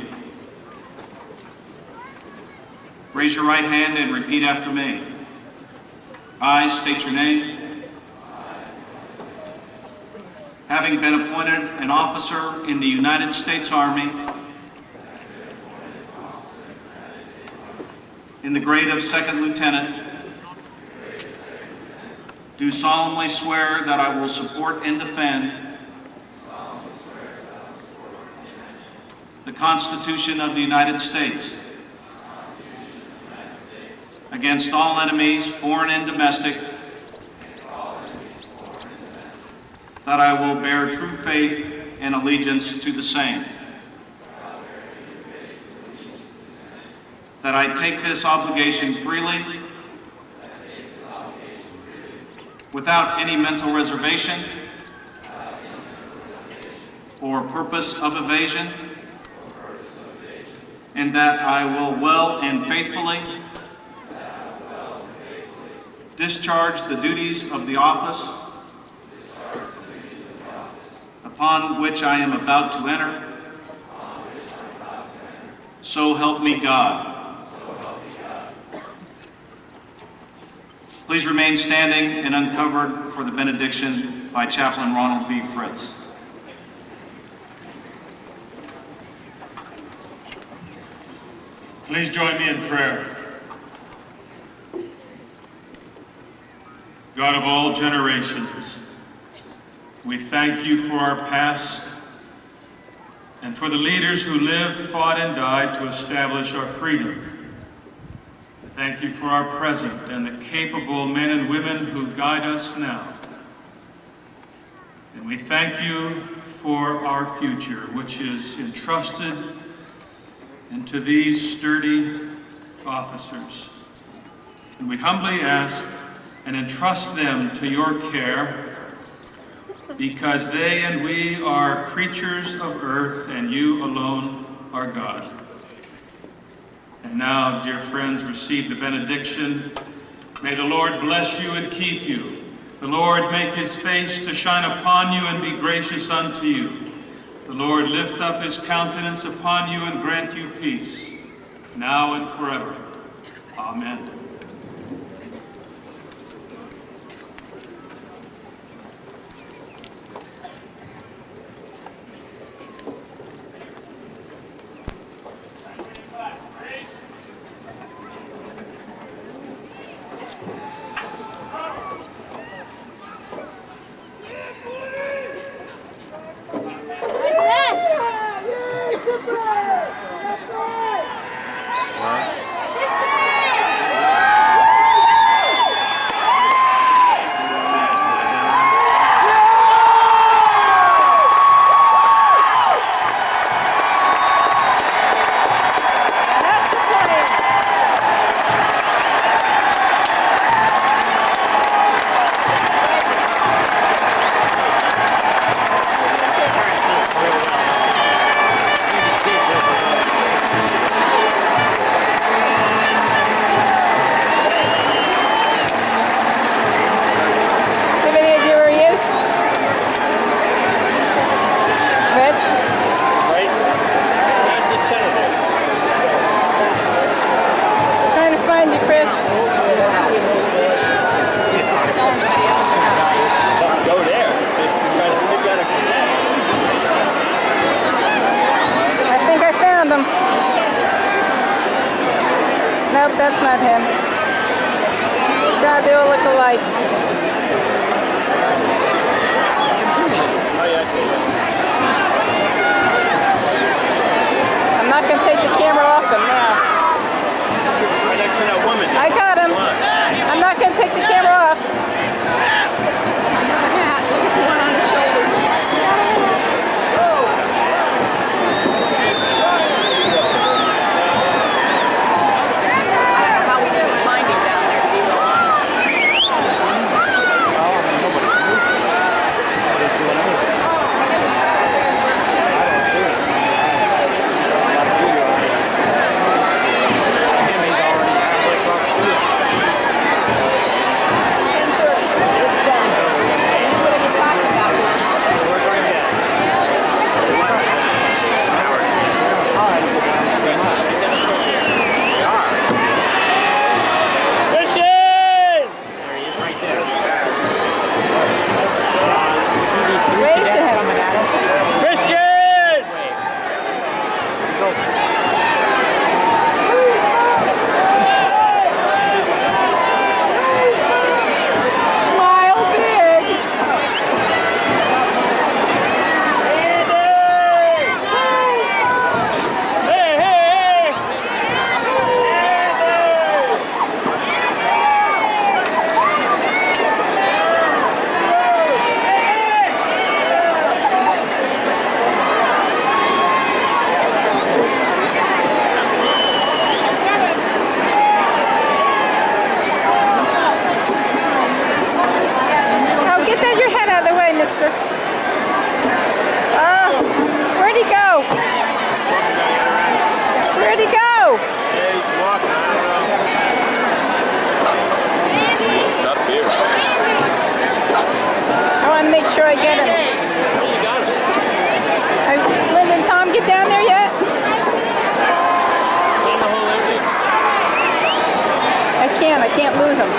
Raise your right hand and repeat after me. I state your name. Having been appointed an officer in the United States Army in the grade of second lieutenant, do solemnly swear that I will support and defend the Constitution of the United States against all enemies, foreign and domestic, that I will bear true faith and allegiance to the same, that I take this obligation freely without any mental reservation or purpose of evasion, and that I will well and faithfully discharge the duties of the office upon which I am about to enter. So help me God. Please remain standing and uncovered for the benediction by Chaplain Ronald B. Fritz. Please join me in prayer. God of all generations, we thank you for our past and for the leaders who lived, fought, and died to establish our freedom. Thank you for our present and the capable men and women who guide us now. And we thank you for our future, which is entrusted into these sturdy officers. And we humbly ask and entrust them to your care, because they and we are creatures of earth, and you alone are God. And now, dear friends, receive the benediction. May the Lord bless you and keep you. The Lord make his face to shine upon you and be gracious unto you. The Lord lift up his countenance upon you and grant you peace, now and forever. Amen. Nope, that's not him. God, they all look alike. I'm not going to take the camera off him now. Right next to that woman. I got him. I'm not going to take the camera off. Look at the one on his shoulders. Where'd he go? Where'd he go? I want to make sure I get him. Linda and Tom, get down there yet? I can't lose him.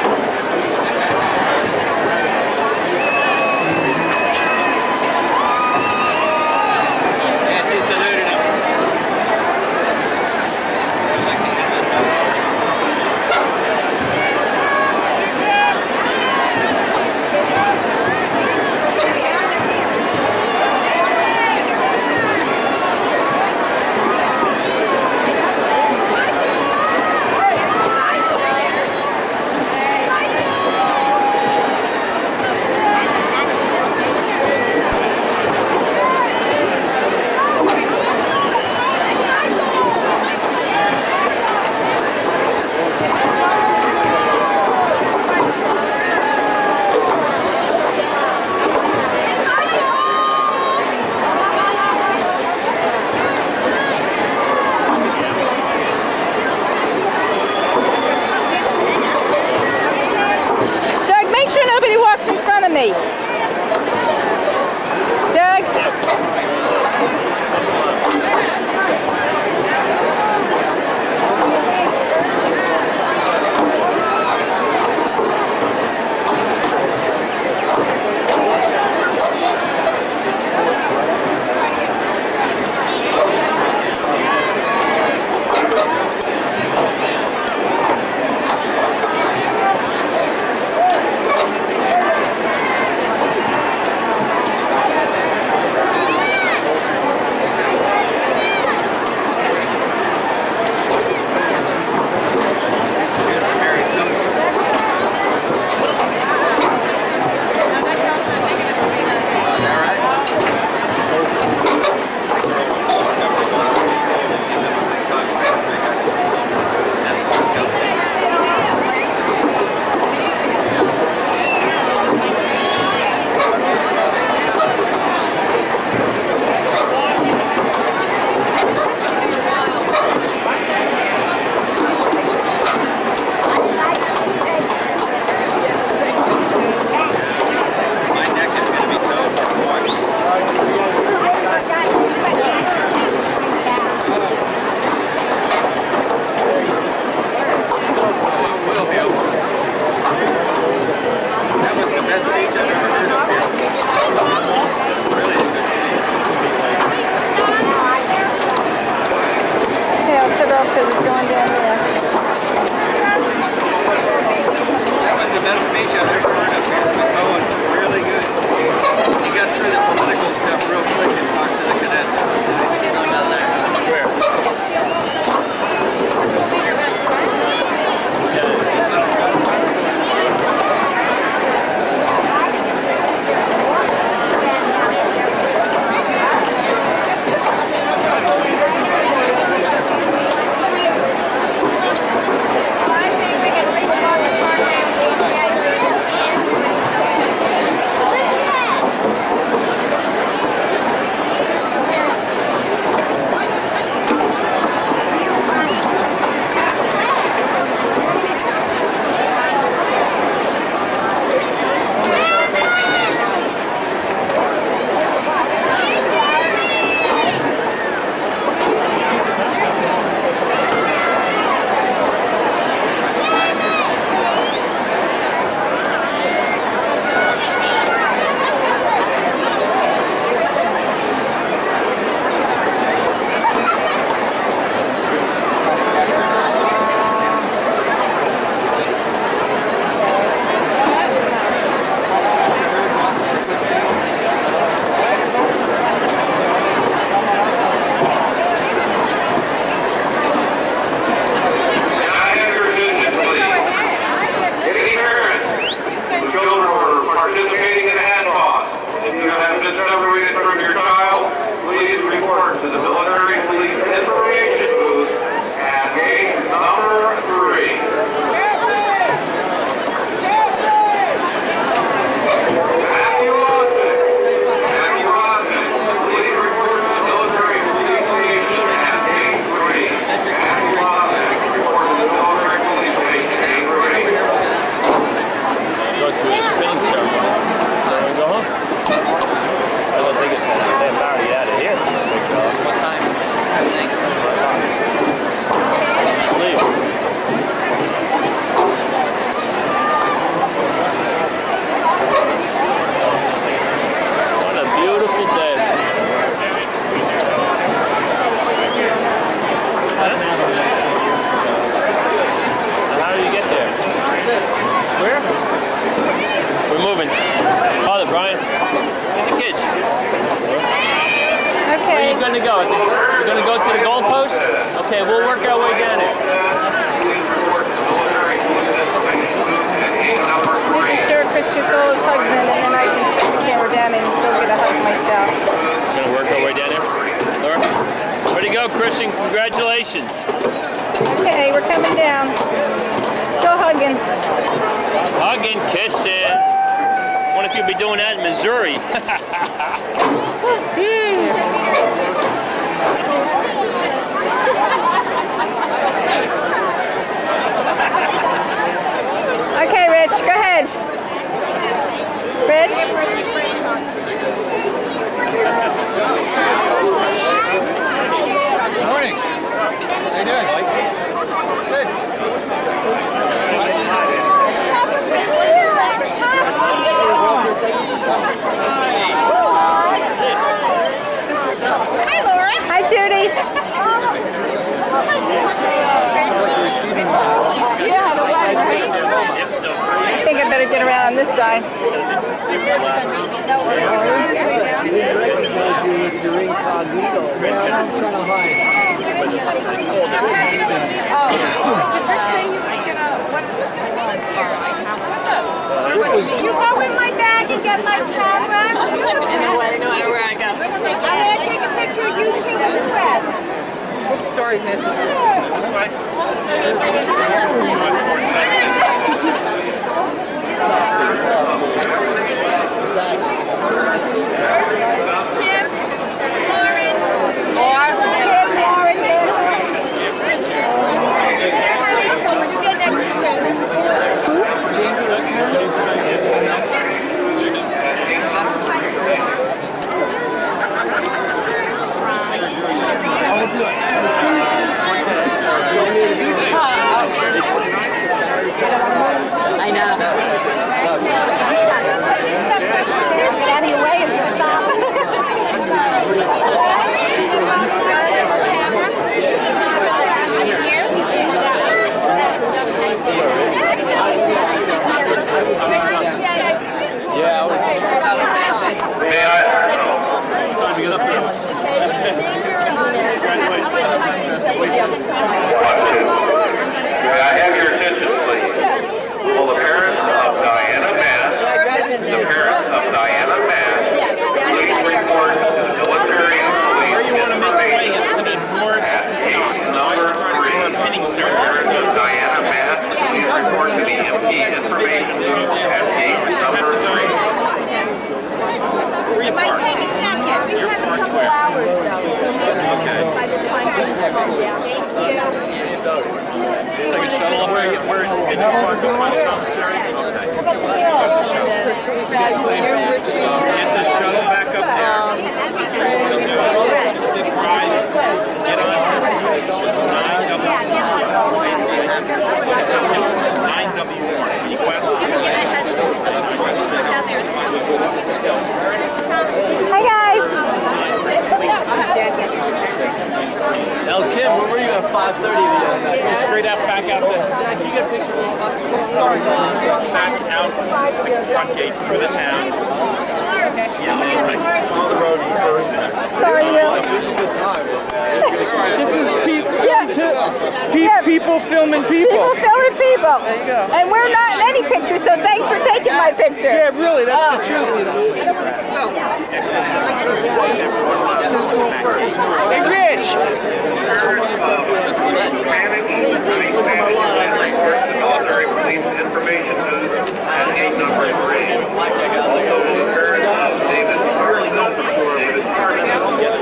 moving. Father, Brian. Get the kids. Where are Okay. you going to go? You're going to go to the goalpost? Okay, we'll work our way down there. Making sure Chris gets all his hugs in, and then I can shut the camera down and go get a hug myself. Going to work our way down there. Laura? Way to go, Christian. Congratulations. Okay, we're coming down. Go hugging. Hugging, kissing. Wonder if you'll be doing that in Missouri. Okay, Rich, go ahead. Rich? Morning. How you doing, Mike? Good. Hi, Laura. Hi, Judy. I think I better get around on this side. You go in my bag and get my camera. No matter where I go. I'm going to take a picture of you two with the press. Sorry, miss. This way. Kim, Lauren, Lauren, you get next to I know. Get out of your way if you May I have your attention, please? Will the parents of Diana Mass, please report to the military police information at gate number 3. Parents of Diana Mass, please report to the MP information at gate number 3. It might take a second. We have a couple hours though. Okay. By the time we come down. Thank you. Take a shuttle up there, get your park up by the commissary. Get the shuttle back up there. Drive, get on 9W1. You went Hi, guys. El Kim, where were you at 5:30? Go straight out, back out the. Can you get a picture of us? Sorry. Back out the front gate through the town. Yeah, it's on the road. Sorry, Will. This is people. Yeah. People filming people. People filming people. There you go. And we're not in any picture, so thanks for taking my picture. Yeah, really, that's the truth. Who's going first? Hey, Rich! Military police information at gate number 3. Also, parents of David Harley,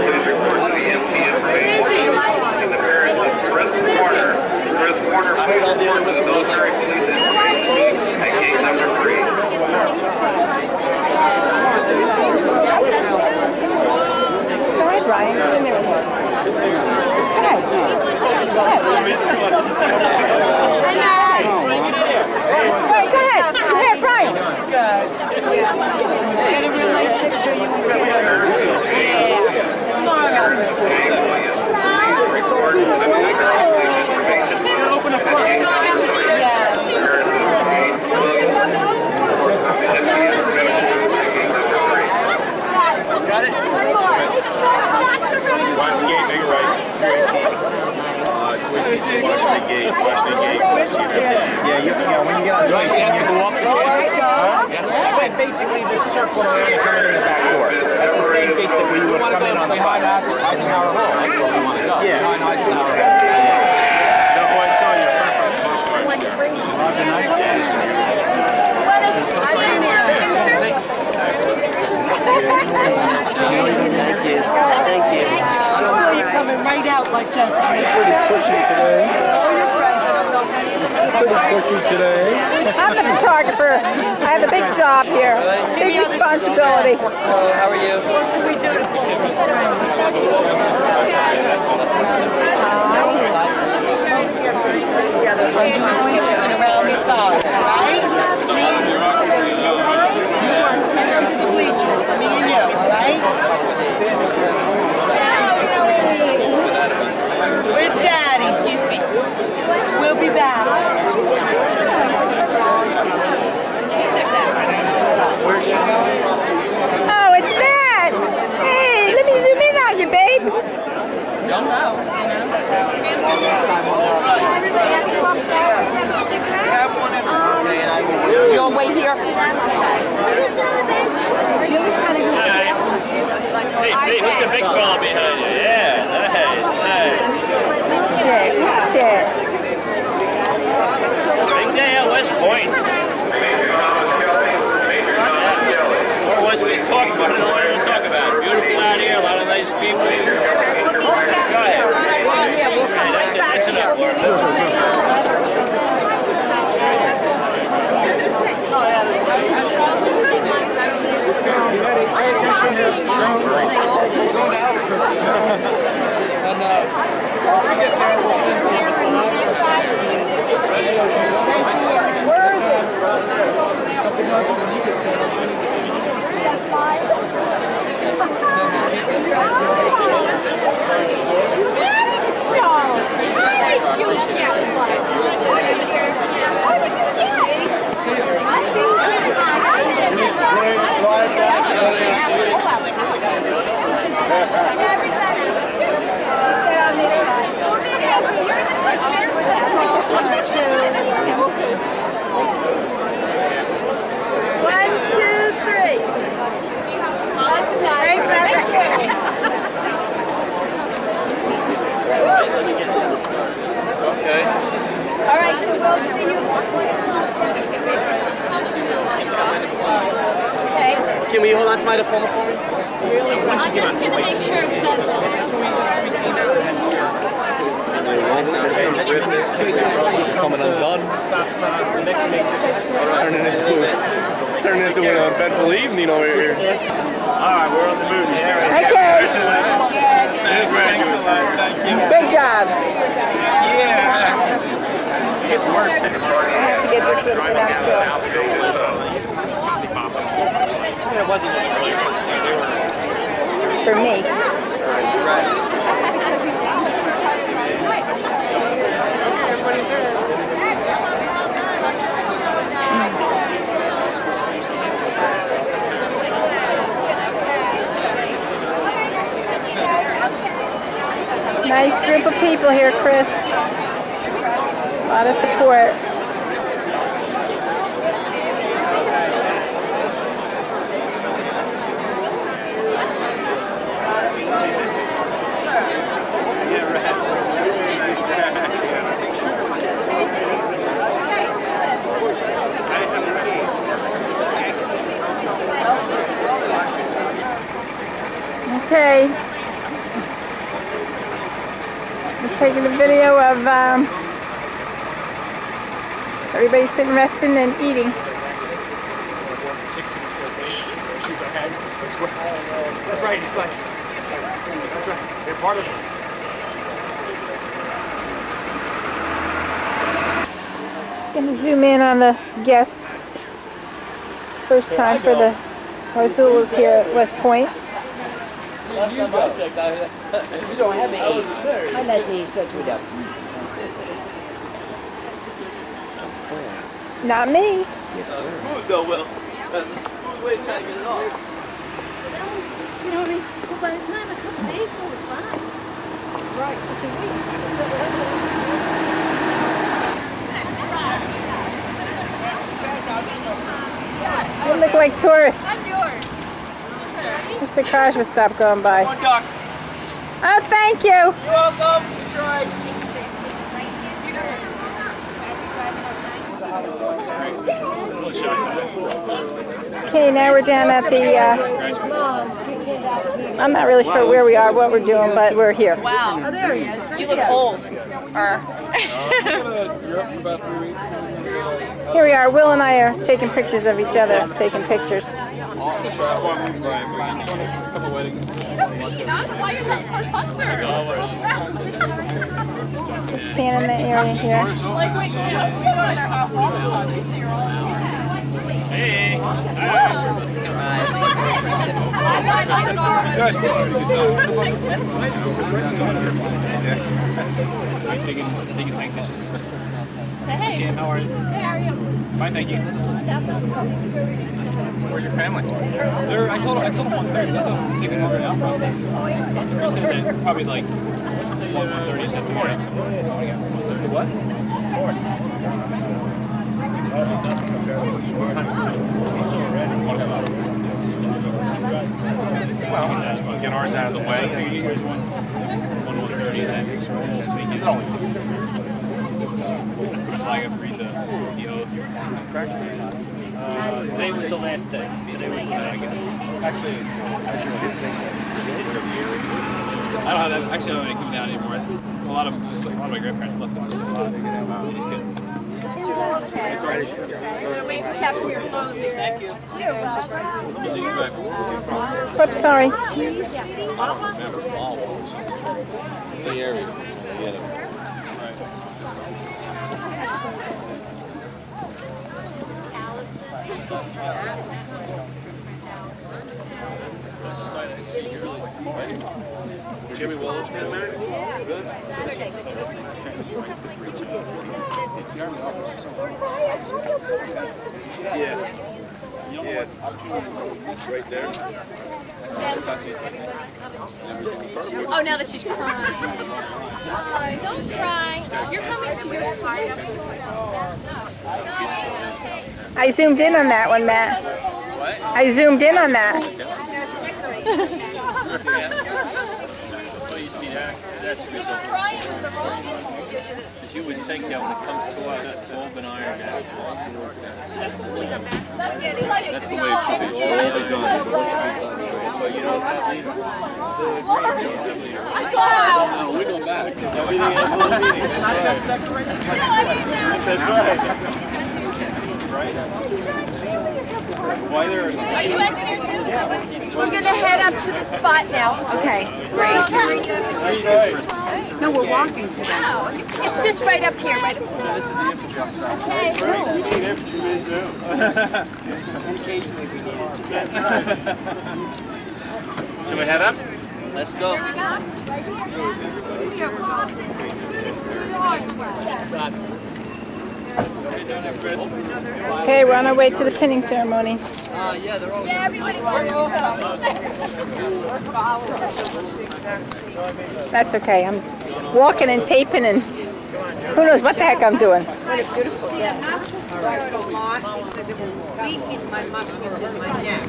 please report to the MP information. And the parents of Chris Warner, please report to the military police information at gate number 3. Go ahead, Brian. Get in there with me. Go ahead. Go ahead. Go ahead, Brian. Report to the military police information. Open the front. when you get on Joyce, you have to go up the gate. Yeah. Basically, just circling around and coming in the back door. That's the same gate that we would come in on the bus. Eisenhower Hall. That's where we want to go. Yeah. Eisenhower Hall. No, I saw your Thank you. Thank you. So you're coming right out like that. Pretty cushy today. Pretty cushy today. I'm the photographer. I have a big job here. Big responsibility. How are you? What can we do to pull some strings? Under the bleachers and around the sides, all right? And under the bleachers, me and you, all right? Where's Daddy? We'll be back. Where's she going? Oh, it's Matt. Hey, let me zoom in on you, babe. Don't know, you know. You'll wait here. Hey, who's the big fella behind you? Yeah, nice. Check. Big day at West Point. Or West Point, talk about it. I don't know what to talk about. Beautiful out here, a lot of nice people. Go ahead. Hey, that's enough. All right, so we'll see you. Okay. Can we hold on to my diploma for me? I'm just going to make sure it says Coming undone. Turning into a uneventful evening over here. Alright, we're on the move. Okay. Congratulations. Thank you. Good job. Yeah. It gets worse. I have to get this little bit out It wasn't for me. Nice group of people here, Chris. A lot of support. Okay. We're taking a video of everybody sitting, resting, and eating. That's right, it's like, that's right, they're part of it. Gonna zoom in on the guests. First time for the Marzulas here at West Point. You don't have the age. My Leslie said we don't. Not me. Yes, sir. Smooth though, Will. That's a smooth way to try to get it off. You know what I mean? Well, by the time a couple days go, it's fine. Right, it's a week. like tourists. Wish the cars would stop going by. Oh, thank you. You're welcome. Try. Okay, now we're down at the, I'm not really sure where we are, what we're doing, but we're here. Wow. Oh, there he is. You look old. Here we are. Will and I are taking pictures of each other, taking pictures. Just stand in the area here. Like, wait, we go to their house all the time. We see her all the time. Hey. Taking tank dishes. Hey. How are you? Hey, how are you? Fine, thank you. Where's your family? I told them 1:30. I thought it would take a longer now process. Chris said that probably like 1:30 is at the morning. What? Well, get ours out of the way. 1:30 and then we'll speak. Is it only? Flag up, read the oath. Today was the last day. Today was the last day. Actually, I don't have that. Actually, I don't have any coming down anymore. A lot of my grandparents left because it was so hot. They just couldn't. I'm gonna wait for Captain your closing. Thank you. You're welcome. Oops, sorry. I don't remember all the area. Jimmy Wallace been married? Good. Yeah. Right there. Oh, now that she's crying. Don't cry. You're coming to your party. I zoomed in on that one, Matt. What? I zoomed in on that. Oh, you see that? That's because you would think that when it comes to us, it's all been ironed out. That's the way it should be. All the guns. But you know what No, we go back. It's not just decoration. That's right. Right? Why there are you engineer too? We're gonna head up to the spot now. Okay, great. No, we're walking to them. It's just right up here, right up here. This is the infantry officer. Okay. We need infantrymen too. Occasionally we need it. Should we head up? Let's go. Okay, we're on our way to the pinning ceremony. Yeah, they're all. Yeah, everybody wants to That's okay. I'm walking and taping and who knows what the heck I'm doing. What a beautiful day. I'm a lot because it was beating my muscles in my neck.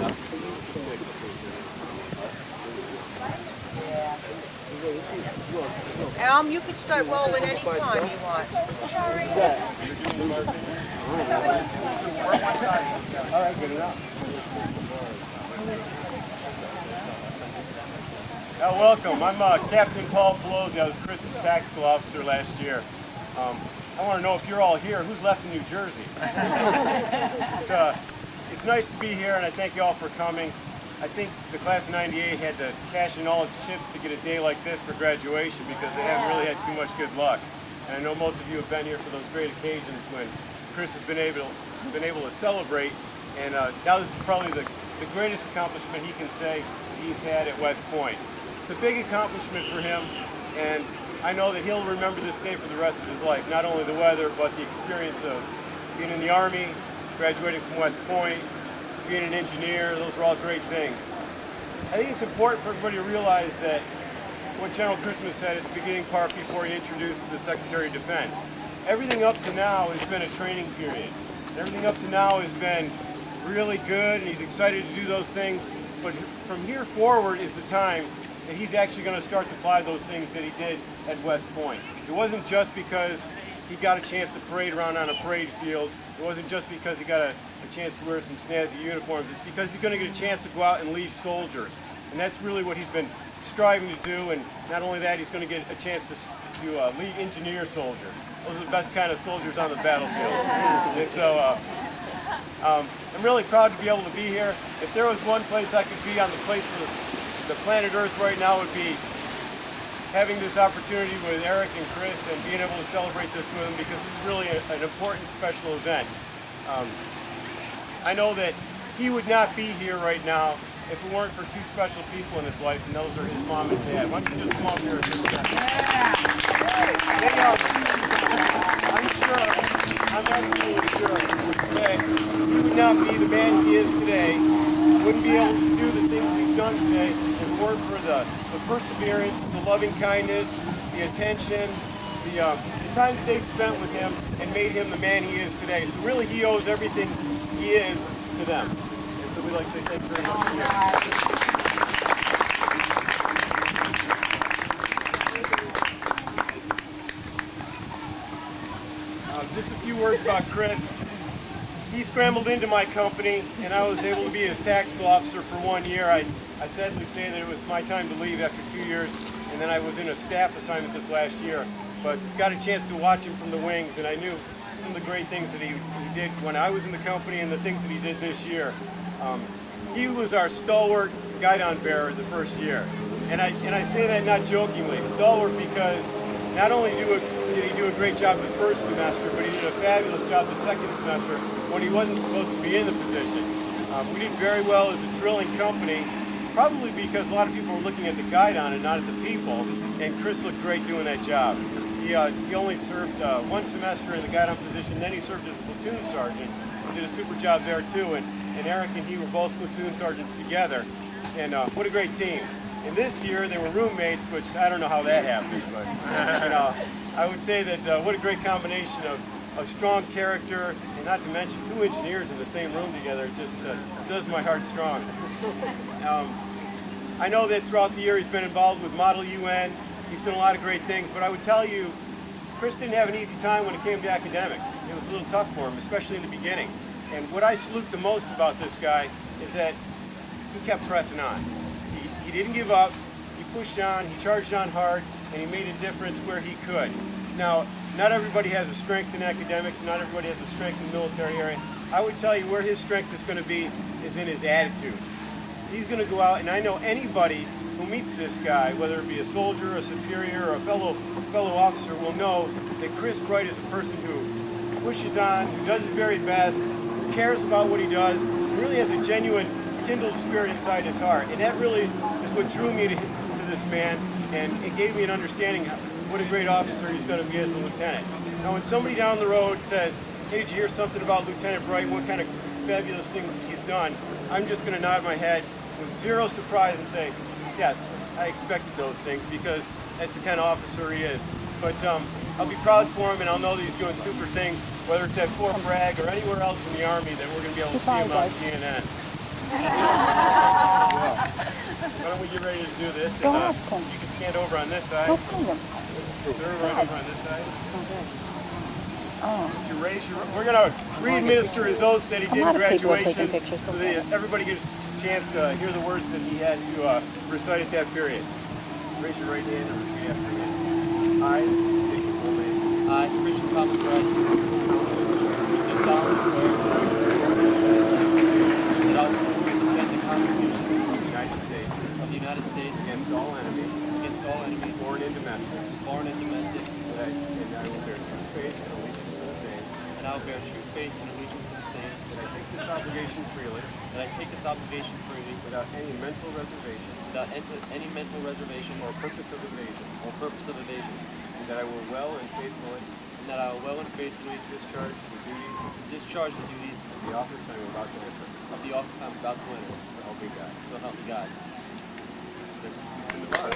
You can start rolling any time you want. Welcome. I'm Captain Paul Pelosi. I was Chris's tactical officer last year. I want to know if you're all here, who's left in New Jersey? It's nice to be here, and I thank you all for coming. I think the class of '98 had to cash in all its chips to get a day like this for graduation because they haven't really had too much good luck. And I know most of you have been here for those great occasions when Chris has been able to celebrate. And now this is probably the greatest accomplishment he can say he's had at West Point. It's a big accomplishment for him, and I know that he'll remember this day for the rest of his life. Not only the weather, but the experience of being in the Army, graduating from West Point, being an engineer. Those are all great things. I think it's important for everybody to realize that what General Christmas said at the beginning part before he introduced the Secretary of Defense. Everything up to now has been a training period. Everything up to now has been really good and he's excited to do those things. But from here forward is the time that he's actually going to start to apply those things that he did at West Point. It wasn't just because he got a chance to parade around on a parade field. It wasn't just because he got a chance to wear some snazzy uniforms. It's because he's going to get a chance to go out and lead soldiers. And that's really what he's been striving to do. And not only that, he's going to get a chance to lead engineer soldiers. Those are the best kind of soldiers on the battlefield. And so I'm really proud to be able to be here. If there was one place I could be on the place of the planet Earth right now, it would be having this opportunity with Eric and Chris and being able to celebrate this with them, because this is really an important special event. I know that he would not be here right now if it weren't for two special people in his life, and those are his mom and dad. Why don't you just come up here and do that? I'm absolutely sure that he would not be the man he is today, wouldn't be able to do the things he's done today if it weren't for the perseverance, the loving kindness, the attention, the time that they've spent with him and made him the man he is today. So really he owes everything he is to them. And so we'd like to say thank you very much. Just a few words about Chris. He scrambled into my company and I was able to be his tactical officer for 1 year. I sadly say that it was my time to leave after 2 years, and then I was in a staff assignment this last year, but got a chance to watch him from the wings, and I knew some of the great things that he did when I was in the company and the things that he did this year. He was our stalwart guidon bearer the first year, and I say that not jokingly, stalwart, because not only did he do a great job the first semester, but he did a fabulous job the second semester when he wasn't supposed to be in the position. We did very well as a drilling company, probably because a lot of people were looking at the guidon and not at the people, and Chris looked great doing that job. He only served 1 semester in the guidon position, then he served as a platoon sergeant, did a super job there too, and Eric and he were both platoon sergeants together, and what a great team. And this year they were roommates, which I don't know how that happened, but you know, I would say that what a great combination of strong character, and not to mention 2 engineers in the same room together. It just does my heart strong. I know that throughout the year he's been involved with Model UN. He's done a lot of great things, but I would tell you, Chris didn't have an easy time when it came to academics. It was a little tough for him, especially in the beginning. And what I salute the most about this guy is that he kept pressing on. He didn't give up, he pushed on, he charged on hard, and he made a difference where he could. Now, not everybody has a strength in academics, not everybody has a strength in the military area. I would tell you where his strength is going to be is in his attitude. He's going to go out, and I know anybody who meets this guy, whether it be a soldier, a superior, or a fellow officer, will know that Chris Bright is a person who pushes on, who does his very best, who cares about what he does, and really has a genuine kindled spirit inside his heart. And that really is what drew me to this man, and it gave me an understanding of what a great officer he's going to be as a lieutenant. Now, when somebody down the road says, hey, did you hear something about Lieutenant Bright, what kind of fabulous things he's done, I'm just going to nod my head with zero surprise and say, yes, I expected those things, because that's the kind of officer he is. But I'll be proud for him, and I'll know that he's doing super things, whether it's at Fort Bragg or anywhere else in the Army, that we're going to be able to see him on CNN. Well, why don't we get ready to do this? And, you can stand over on this side. Over on this side. You raise your, we're going to re-administer his oath that he did in graduation, so that everybody gets a chance to hear the words that he had to recite at that period. Raise your right hand and repeat after me. I, state your full name. I, Christian Thomas Bright, do solemnly swear that I will support and defend the Constitution of the United States against all enemies, foreign and domestic, and I will bear true faith and allegiance to the same. And I will bear true faith and allegiance to the same. That I take this obligation freely. Without any mental reservation. Or purpose of evasion. And that I will well and faithfully. Discharge the duties. Of the office I am about to enter. So help me God. That's it. In the bar.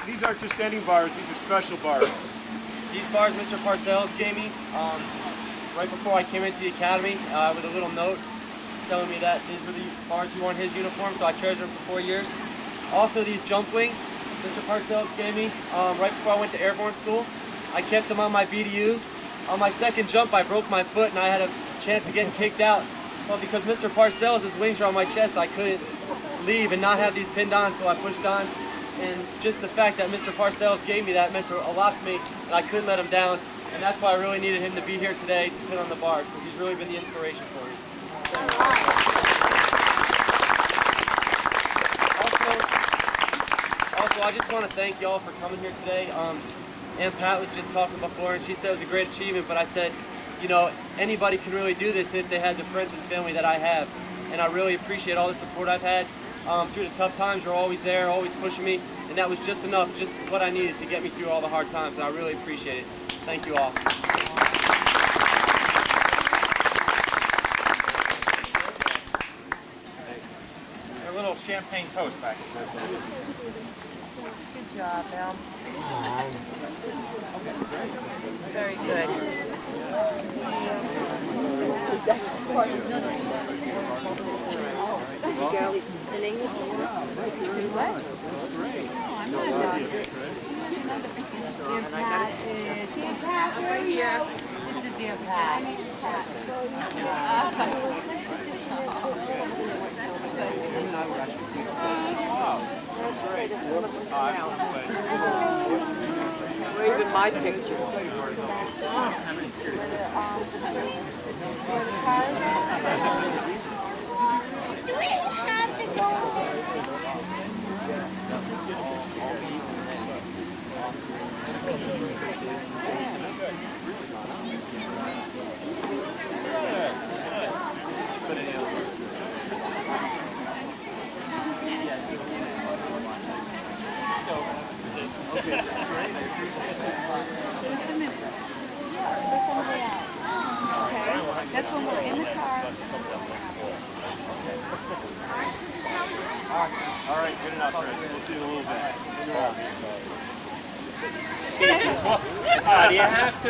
these aren't just any bars, these are special bars. These bars Mr. Parcells gave me right before I came into the academy with a little note telling me that these were the bars he wore in his uniform, so I treasured them for 4 years. Also, these jump wings Mr. Parcells gave me right before I went to airborne school. I kept them on my BDUs. On my second jump, I broke my foot and I had a chance of getting kicked out. Well, because Mr. Parcells, his wings are on my chest, I couldn't leave and not have these pinned on, so I pushed on. And just the fact that Mr. Parcells gave me that meant a lot to me, and I couldn't let him down. And that's why I really needed him to be here today to pin on the bars, because he's really been the inspiration for me. Also, I just want to thank y'all for coming here today. Aunt Pat was just talking before, and she said it was a great achievement, but I said, you know, anybody can really do this if they had the friends and family that I have. And I really appreciate all the support I've had. Through the tough times, you're always there, always pushing me, and that was just enough, just what I needed to get me through all the hard times, and I really appreciate it. Thank you all. A little champagne toast back. Good job, Mel. Very good. Right here. This is the Pat. Or even my picture. Do we have this That's when we're in the car. All right, good enough, Chris. We'll see you in a little bit. Do you have to?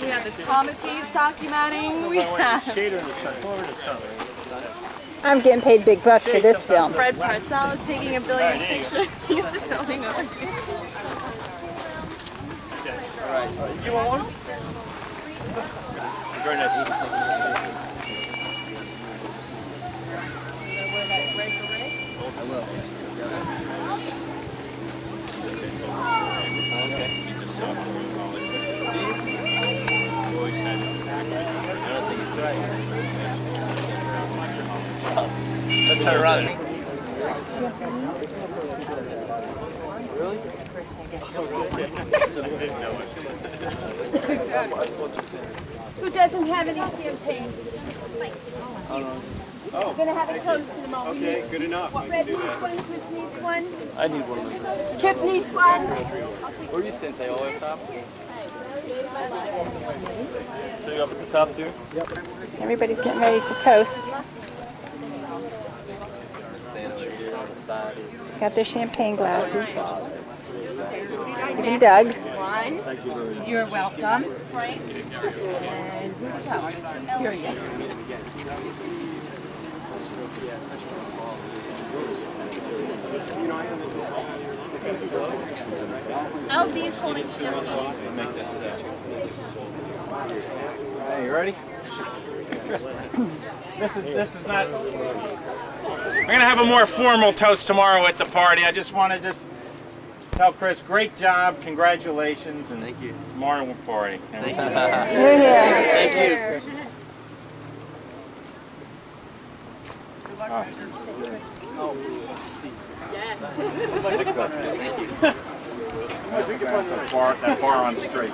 We have the Thomasey documenting. We have Shader in the sun. Come over to the sun. I'm getting paid big bucks for this film. Fred Parcells is taking a billion pictures. He's just filming over here. All right. You want one? Very nice. I will. Okay. He's a sophomore in college. Do you? Always had it. I don't think it's right. Let's turn around. Who doesn't have any champagne? We're gonna have a toast in a moment. Okay, good enough. Fred needs one, Chris needs one. I need one of those. Chip needs one. Where are you sensei? All the way up top? So you up at the top too? Yep. Everybody's getting ready to toast. Stand over here on the side. Got their champagne glasses. Even Doug. You're welcome. Frank. And who's up? Here he is. LD's holding champagne. Hey, you ready? This is not. We're gonna have a more formal toast tomorrow at the party. I just want to tell Chris, great job, congratulations, and thank you. Tomorrow we're party. Thank you. You're here. Thank you. That bar on straight.